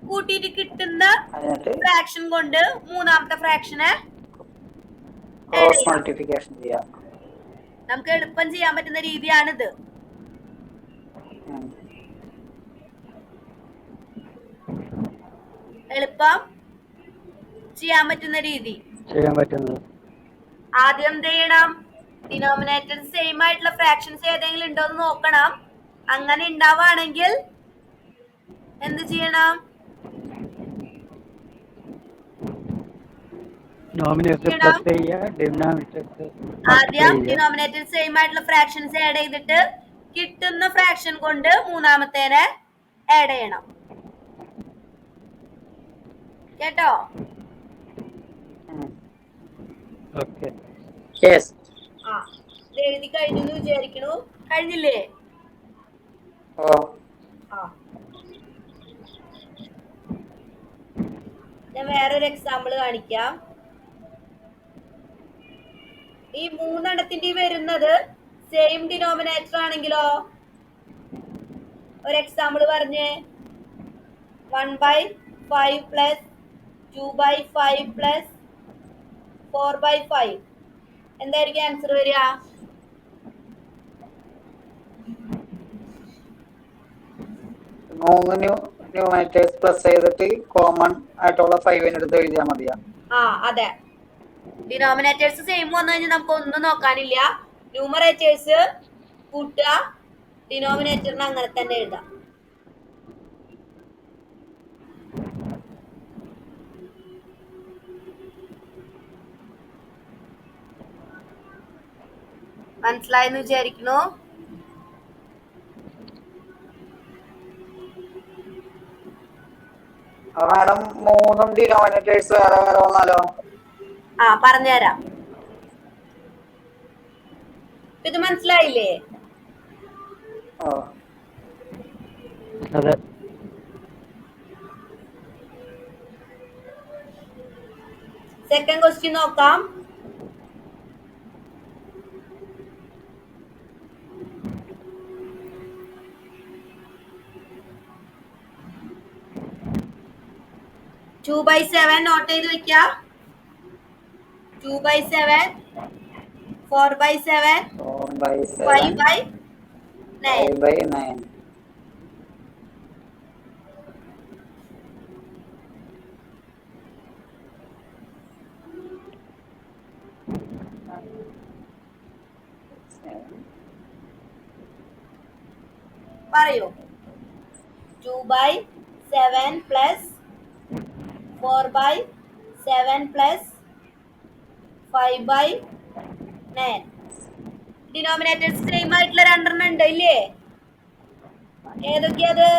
കൂട്ടിയിട്ട് കിട്ടുന്ന ഫ്രാക്ഷൻ കൊണ്ട് മൂന്നാമത്തെ ഫ്രാക്ഷനെ നമുക്ക് എളുപ്പം ചെയ്യാൻ പറ്റുന്ന രീതിയാണിത്. എളുപ്പം ചെയ്യാൻ പറ്റുന്ന രീതി. ചെയ്യാൻ പറ്റുന്നത് ആദ്യം എന്ത് ചെയ്യണം? ഡിനോമിനേറ്റർ സെയിം ആയിട്ടുള്ള ഫ്രാക്ഷൻസ് ഏതെങ്കിലും ഉണ്ടോ എന്ന് നോക്കണം. അങ്ങനെ ഉണ്ടാവുകയാണെങ്കിൽ എന്ത് ചെയ്യണം? ആദ്യം ഡിനോമിനേറ്റർ സെയിം ആയിട്ടുള്ള ഫ്രാക്ഷൻസ് ആഡ് ചെയ്തിട്ട് കിട്ടുന്ന ഫ്രാക്ഷൻ കൊണ്ട് മൂന്നാമത്തേനെ ആഡ് ചെയ്യണം. കേട്ടോ? എഴുതി കഴിഞ്ഞു എന്ന് വിചാരിക്കണു. കഴിഞ്ഞില്ലേ? ഞാൻ വേറൊരു എക്സാമ്പിൾ കാണിക്കാം. ഈ മൂന്നെണ്ണത്തിന്റെ വരുന്നത് സെയിം ഡിനോമിനേറ്റർ ആണെങ്കിലോ? ഒരു എക്സാമ്പിൾ പറഞ്ഞേ. 1/5 പ്ലസ് 2/5 പ്ലസ് 4/5 എന്തായിരിക്കും ആൻസർ വരിക? ന്യൂമറേറ്റേഴ്സ് പ്ലസ് ചെയ്തിട്ട് കോമൺ ആയിട്ടുള്ള 5 എടുത്ത് എഴുതിയാൽ മതിയാ? അതെ. ഡിനോമിനേറ്റേഴ്സ് സെയിം വന്നു കഴിഞ്ഞാൽ നമുക്ക് ഒന്നും നോക്കാനില്ല. ന്യൂമറേറ്റേഴ്സ് കൂട്ടുക, ഡിനോമിനേറ്ററിന് അങ്ങനെ തന്നെ എഴുതാം. മനസ്സിലായെന്ന് വിചാരിക്കുന്നു. മാഡം മൂന്നും ഡിനോമിനേറ്റേഴ്സ് വേറെ വേറെ വന്നാലോ? പറഞ്ഞുതരാം. ഇത് മനസ്സിലായില്ലേ? സെക്കൻഡ് ക്വസ്റ്റ്യൻ നോക്കാം. ടു ബൈ 7 നോട്ട് ചെയ്ത് വെക്ക. 2/7, 4/7, 5/9. പറയൂ. 2/7 പ്ലസ് 4/7 പ്ലസ് 5/9. ഡിനോമിനേറ്റേഴ്സ് സെയിം ആയിട്ടുള്ള രണ്ടെണ്ണം ഉണ്ട് ഇല്ലേ? ഏതൊക്കെയത്?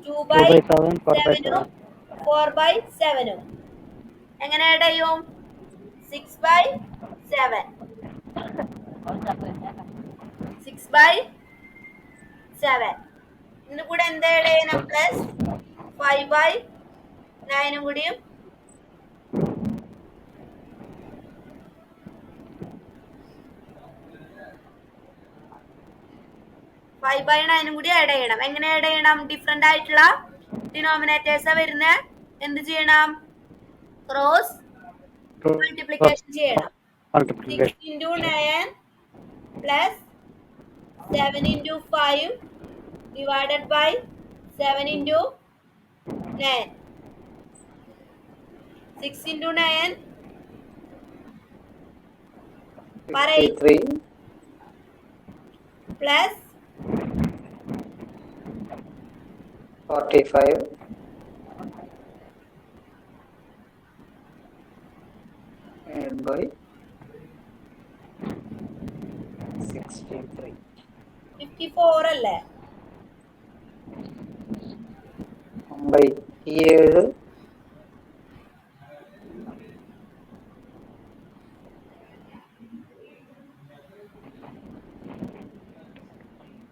2/7 4/7. എങ്ങനെ ആഡ് ചെയ്യും? 6/7. 6/7. ഇതിന് കൂടെ എന്താ ആഡ് ചെയ്യണം? പ്ലസ് 5/9 കൂടിയും 5/9 കൂടി ആഡ് ചെയ്യണം. എങ്ങനെ ആഡ് ചെയ്യണം? ഡിഫറെന്റ് ആയിട്ടുള്ള ഡിനോമിനേറ്റേഴ്സ് വരുന്നത്. എന്ത് ചെയ്യണം? ക്രോസ് മൾട്ടിപ്ലിക്കേഷൻ ചെയ്യണം. 6 into 9 plus 7 into 5 divided by 7 into 9. 6 into 9 53 plus 45 by 63. 54 അല്ലേ? 57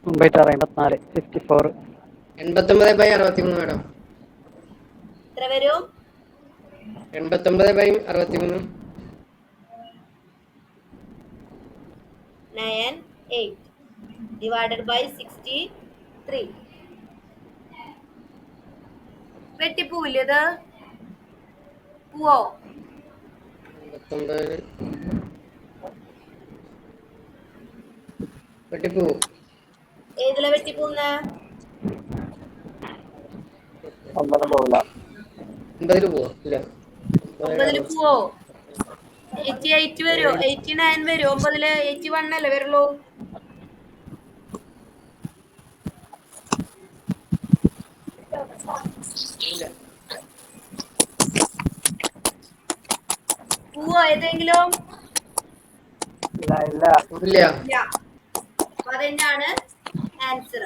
54 89/63 മാഡം. എത്ര വരും? 89/63 98 divided by 63. വെട്ടിപ്പൂവില്ലേ ഇത്? പൂവോ? 89 വെട്ടിപ്പൂ. ഏതിലാ വെട്ടിപ്പൂന്ന്? ഒമ്പതും പോവില്ല. 9 പോവോ? ഇല്ല. 9 പോവോ? 88 വരുമോ? 89 വരുമോ? 9 81 അല്ലേ വരുള്ളൂ? ഇല്ല. പോവോ ഏതെങ്കിലും? ഇല്ല ഇല്ല ഇല്ല. ഇല്ല. അപ്പൊ അതന്നെയാണ് ആൻസർ.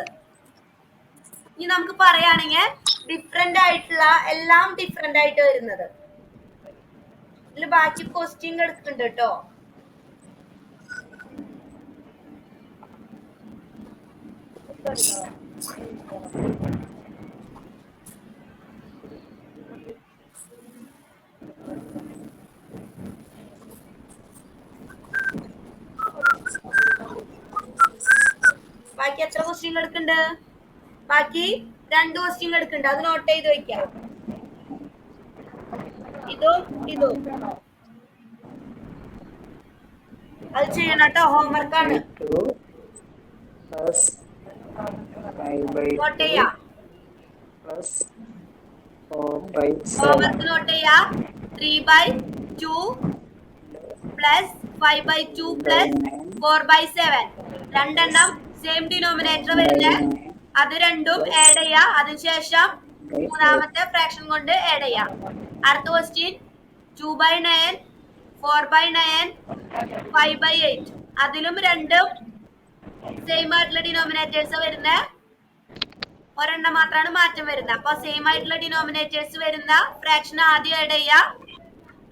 ഇനി നമുക്ക് പറയുകയാണെങ്കിൽ ഡിഫറെന്റ് ആയിട്ടുള്ള എല്ലാം ഡിഫറെന്റ് ആയിട്ട് വരുന്നത്. ഇതിൽ ബാക്കി ക്വസ്റ്റ്യൻ എടുക്കുന്നുണ്ട് കേട്ടോ. ബാക്കി എത്ര ക്വസ്റ്റ്യൻ എടുക്കുന്നുണ്ട്? ബാക്കി 2 ക്വസ്റ്റ്യൻ എടുക്കുന്നുണ്ട്. അത് നോട്ട് ചെയ്ത് വെക്കാം. ഇതും ഇതും അത് ചെയ്യണം കേട്ടോ. ഹോംവർക്കാണ്. നോട്ട് ചെയ്യാം. ഹോംവർക്ക് നോട്ട് ചെയ്യാം. 3/2 പ്ലസ് 5/2 പ്ലസ് 4/7 രണ്ടെണ്ണം സെയിം ഡിനോമിനേറ്റർ വരുന്നത്. അത് രണ്ടും ആഡ് ചെയ്യാം. അതിനുശേഷം മൂന്നാമത്തെ ഫ്രാക്ഷൻ കൊണ്ട് ആഡ് ചെയ്യാം. അടുത്ത ക്വസ്റ്റ്യൻ 2/9 4/9 5/8 അതിലും രണ്ടും സെയിം ആയിട്ടുള്ള ഡിനോമിനേറ്റേഴ്സ് വരുന്നത്. ഒരെണ്ണം മാത്രമാണ് മാറ്റം വരുന്നത്. അപ്പൊ സെയിം ആയിട്ടുള്ള ഡിനോമിനേറ്റേഴ്സ് വരുന്ന ഫ്രാക്ഷൻ ആദ്യം ആഡ് ചെയ്യാം.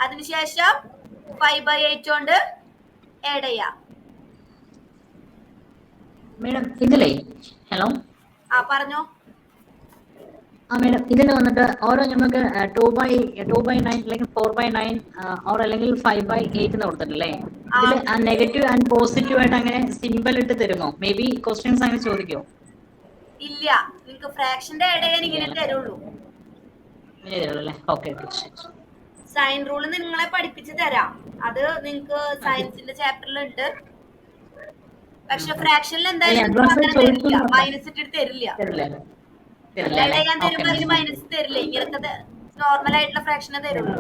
അതിനുശേഷം 5/8 കൊണ്ട് ആഡ് ചെയ്യാം. മേഡം ഇതിലേ ഹലോ പറഞ്ഞോ. മേഡം ഇതിൽ വന്നിട്ട് ഓരോ നമുക്ക് 2/9 അല്ലെങ്കിൽ 4/9 ഓർ അല്ലെങ്കിൽ 5/8 എന്ന് കൊടുത്തിട്ടില്ലേ? ഇതിൽ നെഗറ്റീവ് ആൻഡ് പോസിറ്റീവ് ആയിട്ട് അങ്ങനെ സിമ്പിൾ ഇട്ട് തരുമോ? മേ ബി ക്വസ്റ്റ്യൻസ് അങ്ങനെ ചോദിക്കോ? ഇല്ല, നിങ്ങൾക്ക് ഫ്രാക്ഷന്റെ ആഡ് ചെയ്യാൻ ഇങ്ങനെ തരുള്ളൂ. സൈൻ റൂൾ നിങ്ങളെ പഠിപ്പിച്ച് തരാം. അത് നിങ്ങൾക്ക് സയൻസിന്റെ ചാപ്റ്ററിൽ ഉണ്ട്. പക്ഷെ ഫ്രാക്ഷനിൽ എന്തായാലും തരില്ല, മൈനസ് ഇട്ടിട്ട് തരില്ല. ആഡ് ചെയ്യാൻ തരുമ്പോ അതിൽ മൈനസ് തരില്ല. ഇങ്ങനത്തെ നോർമൽ ആയിട്ടുള്ള ഫ്രാക്ഷനെ തരുള്ളൂ.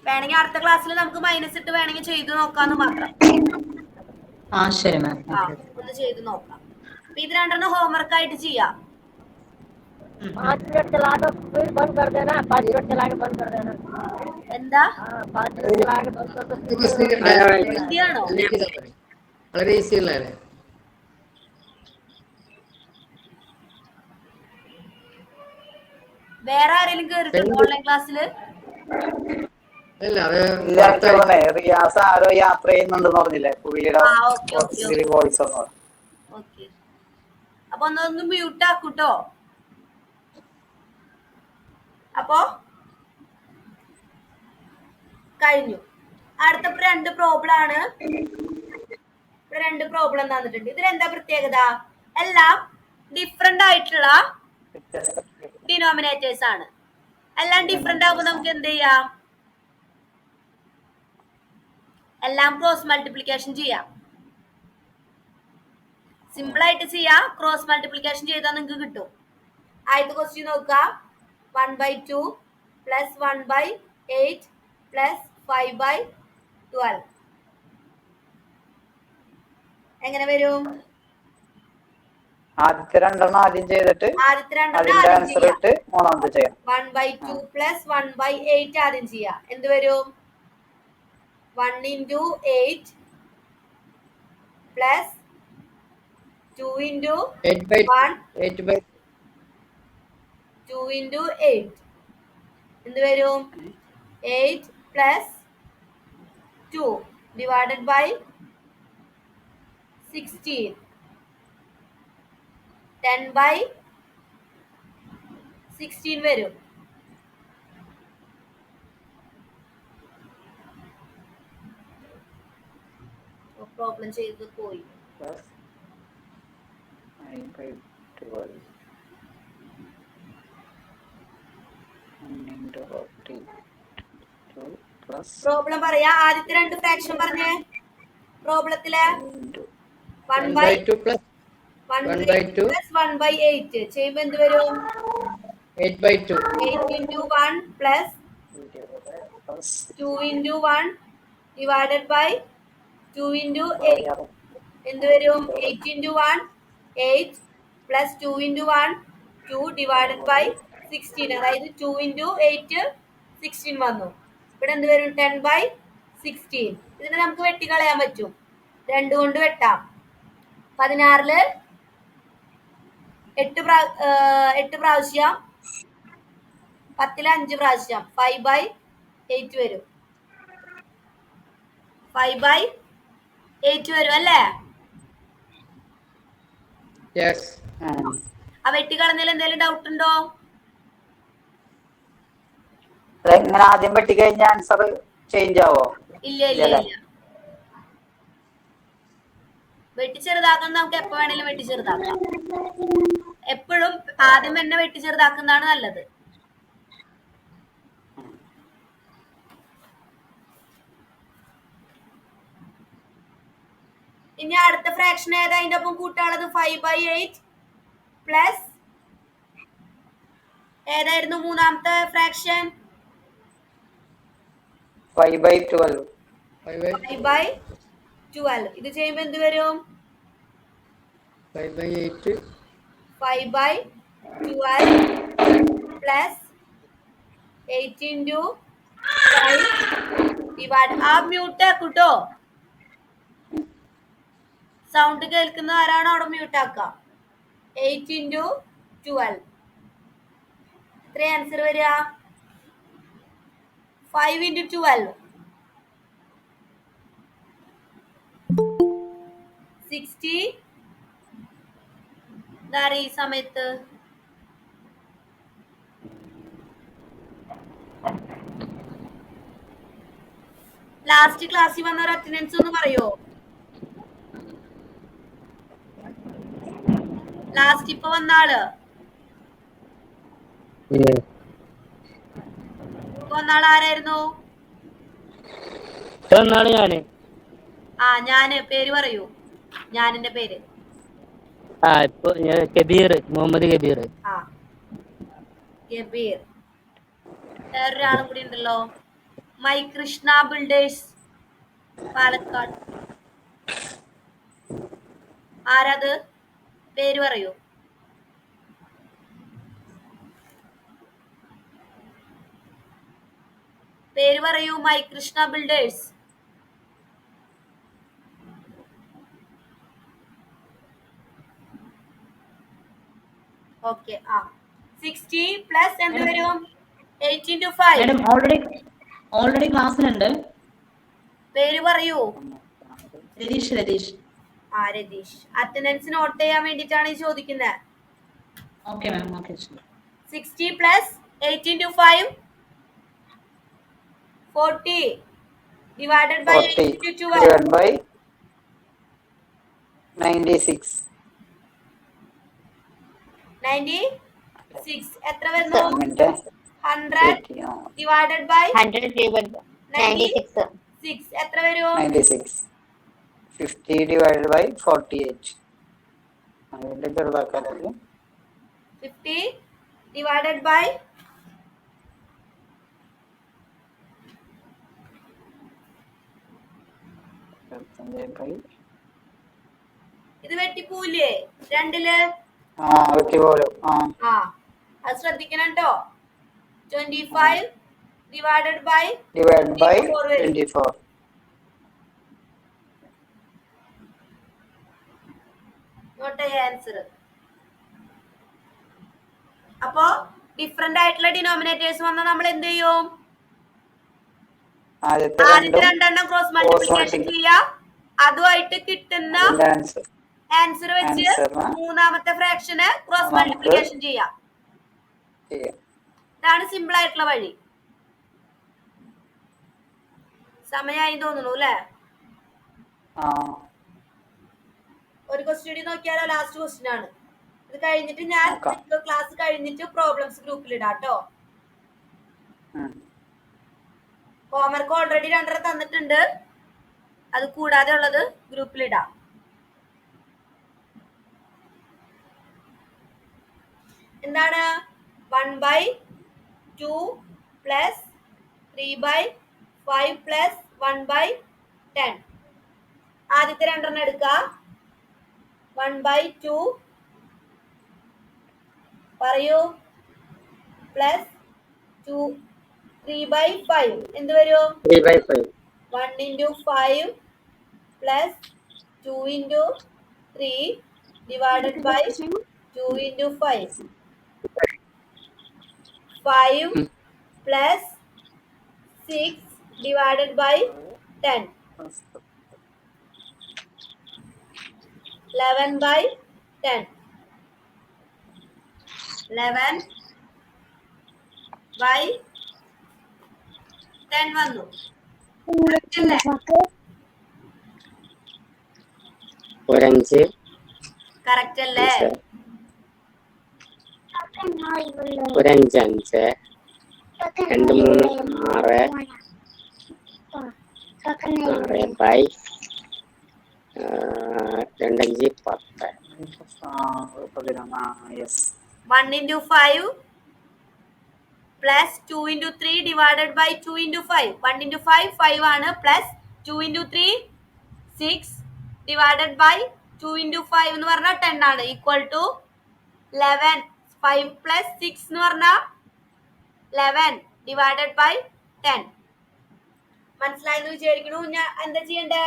വേണമെങ്കിൽ അടുത്ത ക്ലാസ്സിൽ നമുക്ക് മൈനസ് ഇട്ട് വേണമെങ്കിൽ ചെയ്തു നോക്കാന്ന് മാത്രം. ഒന്ന് ചെയ്ത് നോക്കാം. അപ്പൊ ഇത് രണ്ടെണ്ണം ഹോംവർക്ക് ആയിട്ട് ചെയ്യാം. എന്താ ഈസിയാണോ? വളരെ ഈസി അല്ലേ? വേറെ ആരെങ്കിലും കേറിട്ടുണ്ടോ ഓൺലൈൻ ക്ലാസ്സില്? റിയാസ് ആരോ യാത്ര ചെയ്യുന്നുണ്ടെന്ന് പറഞ്ഞില്ലേ? അപ്പൊ ഒന്ന് മ്യൂട്ട് ആക്കൂട്ടോ. അപ്പോ കഴിഞ്ഞു. അടുത്ത 2 പ്രോബ്ലം ആണ്. 2 പ്രോബ്ലം തന്നിട്ടുണ്ട്. ഇതിൽ എന്താ പ്രത്യേകത? എല്ലാം ഡിഫറെന്റ് ആയിട്ടുള്ള ഡിനോമിനേറ്റേഴ്സ് ആണ്. എല്ലാം ഡിഫറെന്റ് ആകുമ്പോൾ നമുക്ക് എന്ത് ചെയ്യാം? എല്ലാം ക്രോസ് മൾട്ടിപ്ലിക്കേഷൻ ചെയ്യാം. സിമ്പിൾ ആയിട്ട് ചെയ്യാം. ക്രോസ് മൾട്ടിപ്ലിക്കേഷൻ ചെയ്താൽ നിങ്ങൾക്ക് കിട്ടും. ആദ്യത്തെ ക്വസ്റ്റ്യൻ നോക്കുക. 1/2 പ്ലസ് 1/8 പ്ലസ് 5/12 എങ്ങനെ വരും? ആദ്യത്തെ രണ്ടെണ്ണം ആദ്യം ചെയ്തിട്ട് അതിന്റെ ആൻസർ ഇട്ട് മൂന്നാമത്തെ ചെയ്യാം. 1/2 പ്ലസ് 1/8 ആദ്യം ചെയ്യാം. എന്ത് വരും? 1 into 8 plus 2 into 1 2 into 8 എന്ത് വരും? 8 plus 2 divided by 16 10/16 വരും. പ്രോബ്ലം ചെയ്ത് പോയി. പ്രോബ്ലം പറയാ. ആദ്യത്തെ 2 ഫ്രാക്ഷൻ പറഞ്ഞേ പ്രോബ്ലത്തിലെ. 1 1 by by 2 plus 1 1 by 2 plus 1 by 8 ചെയ്യുമ്പോൾ എന്ത് വരും? 8 by 2 8 into 1 plus 2 into 1 divided by 2 into 8 എന്ത് വരും? 8 into 1 8 plus 2 into 1 2 divided by 16, അതായത് 2 into 8 16 വന്നു. ഇവിടെ എന്ത് വരും? 10 by 16. ഇതിനെ നമുക്ക് വെട്ടിക്കളയാൻ പറ്റും, 2 കൊണ്ട് വെട്ടാം. 16 8 പ്രാവശ്യം, 10 5 പ്രാവശ്യം 5 by 8 വരും. 5 by 8 വരും അല്ലേ? yes ആ വെട്ടിക്കളഞ്ഞതിൽ എന്തെങ്കിലും ഡൗട്ട് ഉണ്ടോ? ഇങ്ങനെ ആദ്യം വെട്ടിക്കഴിഞ്ഞ ആൻസർ ചേഞ്ച് ആവോ? ഇല്ല ഇല്ല ഇല്ല. വെട്ടി ചെറുതാക്കാൻ നമുക്ക് എപ്പോ വേണേലും വെട്ടി ചെറുതാക്കാം. എപ്പോഴും ആദ്യം തന്നെ വെട്ടി ചെറുതാക്കുന്നതാണ് നല്ലത്. ഇനി അടുത്ത ഫ്രാക്ഷൻ ഏതാ അതിന്റെ ഒപ്പം കൂട്ടാനുള്ളത്? 5 by 8 പ്ലസ് ഏതായിരുന്നു മൂന്നാമത്തെ ഫ്രാക്ഷൻ? 5 by 12. 5 by 12. ഇത് ചെയ്യുമ്പോൾ എന്ത് വരും? 5 by 8 5 by 12 plus 8 into 5 divide. ആ മ്യൂട്ട് ആക്കൂട്ടോ, സൗണ്ട് കേൾക്കുന്ന ആരാണോ അവിടെ മ്യൂട്ട് ആക്കുക. 8 into 12 എത്ര ആൻസർ വരിക? 5 into 12 60. ഇതാരെ ഈ സമയത്ത്? ലാസ്റ്റ് ക്ലാസ്സിൽ വന്ന ഒരു അറ്റൻഡൻസ് ഒന്ന് പറയോ? ലാസ്റ്റ് ഇപ്പൊ വന്ന ആള്, ഇപ്പൊ വന്ന ആൾ ആരായിരുന്നു? ഞാന് ആ ഞാന് പേര് പറയൂ, ഞാനിന്റെ പേര്. ഇപ്പൊ കബീർ, മുഹമ്മദ് കബീർ. ആ ഗബീർ. വേറൊരാളും കൂടി ഉണ്ടല്ലോ, മൈ കൃഷ്ണ ബിൽഡേഴ്സ് പാലക്കാട്. ആരാത്? പേര് പറയൂ. പേര് പറയൂ. My Krishna builders. ഓക്കെ. ആ 60 പ്ലസ് എന്ത് വരും? 8 into 5. Madam already ക്ലാസ്സിലുണ്ട്. പേര് പറയൂ. രതീഷ്. ആ രതീഷ്. അറ്റൻഡൻസ് നോട്ട് ചെയ്യാൻ വേണ്ടിട്ടാണ് ഈ ചോദിക്കുന്നത്. Okay ma'am, okay. 60 plus 8 into 5 40 divided by 8 into 12 divided by 96. 96 എത്ര വരുന്നു? 100 divided by 96 എത്ര വരും? 96. 50 divided by 48. അതിന്റെ ചെറുതാക്കാനല്ലേ? 50 divided by ഇത് വെട്ടിപ്പോവില്ലേ രണ്ടില്? ആ അത് ശ്രദ്ധിക്കണം കേട്ടോ. 25 divided by 24. Note answer. അപ്പോ ഡിഫറെന്റ് ആയിട്ടുള്ള ഡിനോമിനേറ്റേഴ്സ് വന്നാൽ നമ്മൾ എന്ത് ചെയ്യും? ആദ്യത്തെ രണ്ടെണ്ണം ക്രോസ് മൾട്ടിപ്ലിക്കേഷൻ ചെയ്യുക, അതുമായിട്ട് കിട്ടുന്ന ആൻസർ വെച്ച് മൂന്നാമത്തെ ഫ്രാക്ഷന് ക്രോസ് മൾട്ടിപ്ലിക്കേഷൻ ചെയ്യാം. ഇതാണ് സിമ്പിൾ ആയിട്ടുള്ള വഴി. സമയമായി തോന്നുന്നു അല്ലേ? ഒരു ക്വസ്റ്റ്യൻ കൂടി നോക്കിയാലോ? ലാസ്റ്റ് ക്വസ്റ്റ്യൻ ആണ് ഇത്. കഴിഞ്ഞിട്ട് ഞാൻ ക്ലാസ് കഴിഞ്ഞിട്ട് പ്രോബ്ലംസ് ഗ്രൂപ്പിൽ ഇടാം കേട്ടോ. ഹോംവർക്ക് ഓൾറെഡി 2 തന്നിട്ടുണ്ട്, അത് കൂടാതെ ഉള്ളത് ഗ്രൂപ്പിൽ ഇടാം. എന്താണ് 1/2 പ്ലസ് 3/5 പ്ലസ് 1/10. ആദ്യത്തെ രണ്ടെണ്ണം എടുക്കുക. 1/2 പറയൂ പ്ലസ് 3/5 എന്ത് വരും? 3/5. 1 into 5 plus 2 into 3 divided by 2 into 5. 5 plus 6 divided by 10. 11/10. 11/10 വന്നു. ഒരഞ്ച് കറക്റ്റ് അല്ലേ? ഒരഞ്ച് 5 2 3 6 by 2 5 10. 1 into 5 plus 2 into 3 divided by 2 into 5. 1 into 5 5 ആണ് plus 2 into 3 6 divided by 2 into 5 എന്ന് പറഞ്ഞാൽ 10 ആണ് equal to 11. 5 plus 6 എന്ന് പറഞ്ഞാൽ 11 divided by 10. മനസ്സിലായെന്ന് വിചാരിക്കുന്നു. ഞാൻ എന്താ ചെയ്യണ്ടേ?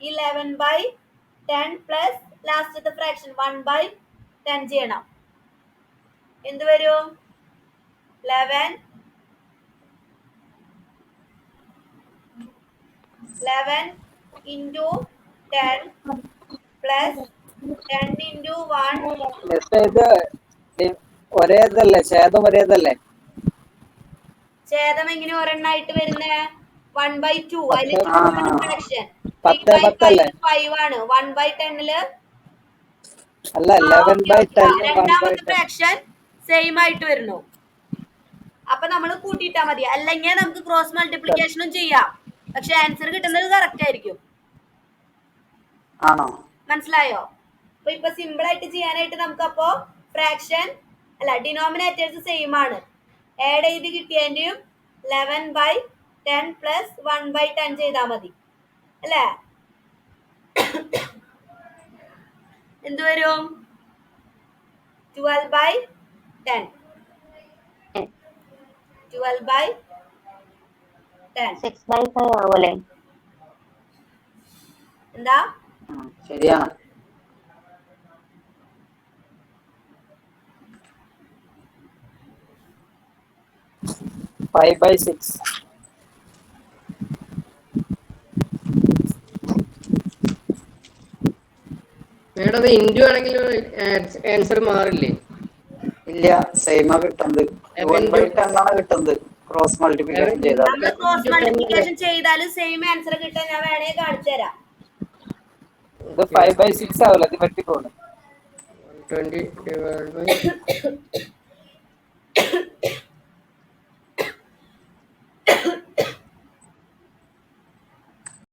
11/10 പ്ലസ് ലാസ്റ്റത്തെ ഫ്രാക്ഷൻ 1/10 ചെയ്യണം. എന്ത് വരും? 11 into 10 plus 10 into 1. ഒരേതല്ലേ? ഛേദം ഒരേതല്ലേ? ഛേദം എങ്ങനെ ഒരെണ്ണായിട്ട് വരുന്നേ? 1/2. അതിൽ ഫ്രാക്ഷൻ 5 ആണ്. 1/10 അല്ല 11/10 രണ്ടാമത്തെ ഫ്രാക്ഷൻ സെയിം ആയിട്ട് വരുന്നു. അപ്പൊ നമ്മൾ കൂട്ടിയിട്ടാ മതി. അല്ലെങ്കിൽ നമുക്ക് ക്രോസ് മൾട്ടിപ്ലിക്കേഷനും ചെയ്യാം. പക്ഷെ ആൻസർ കിട്ടുന്നത് കറക്റ്റ് ആയിരിക്കും. ആണോ? മനസ്സിലായോ? അപ്പൊ ഇപ്പൊ സിമ്പിൾ ആയിട്ട് ചെയ്യാനായിട്ട് നമുക്ക് അപ്പോ ഫ്രാക്ഷൻ അല്ല ഡിനോമിനേറ്റേഴ്സ് സെയിം ആണ്. ആഡ് ചെയ്ത് കിട്ടിയതിന്റെയും 11/10 പ്ലസ് 1/10 ചെയ്താൽ മതി അല്ലേ? എന്ത് വരും? 12/10. 12/10 6/5 ആവൂലേ? എന്താ? ശരിയാണ്. Five by six. മേഡം അത് ഇൻഡു ആണെങ്കിൽ ആൻസർ മാറില്ലേ? ഇല്ല, സെയിമാ കിട്ടുന്നത്. 1/10 ആണ് കിട്ടുന്നത് ക്രോസ് മൾട്ടിപ്ലിക്കേഷൻ ചെയ്താൽ. നമ്മൾ ക്രോസ് മൾട്ടിപ്ലിക്കേഷൻ ചെയ്താലും സെയിം ആൻസർ കിട്ടാൻ ഞാൻ വേണേ കാണിച്ചു തരാം. ഇത് 5/6 ആവില്ല, ഇത് വെട്ടിപ്പോകുന്നു. 20 divided by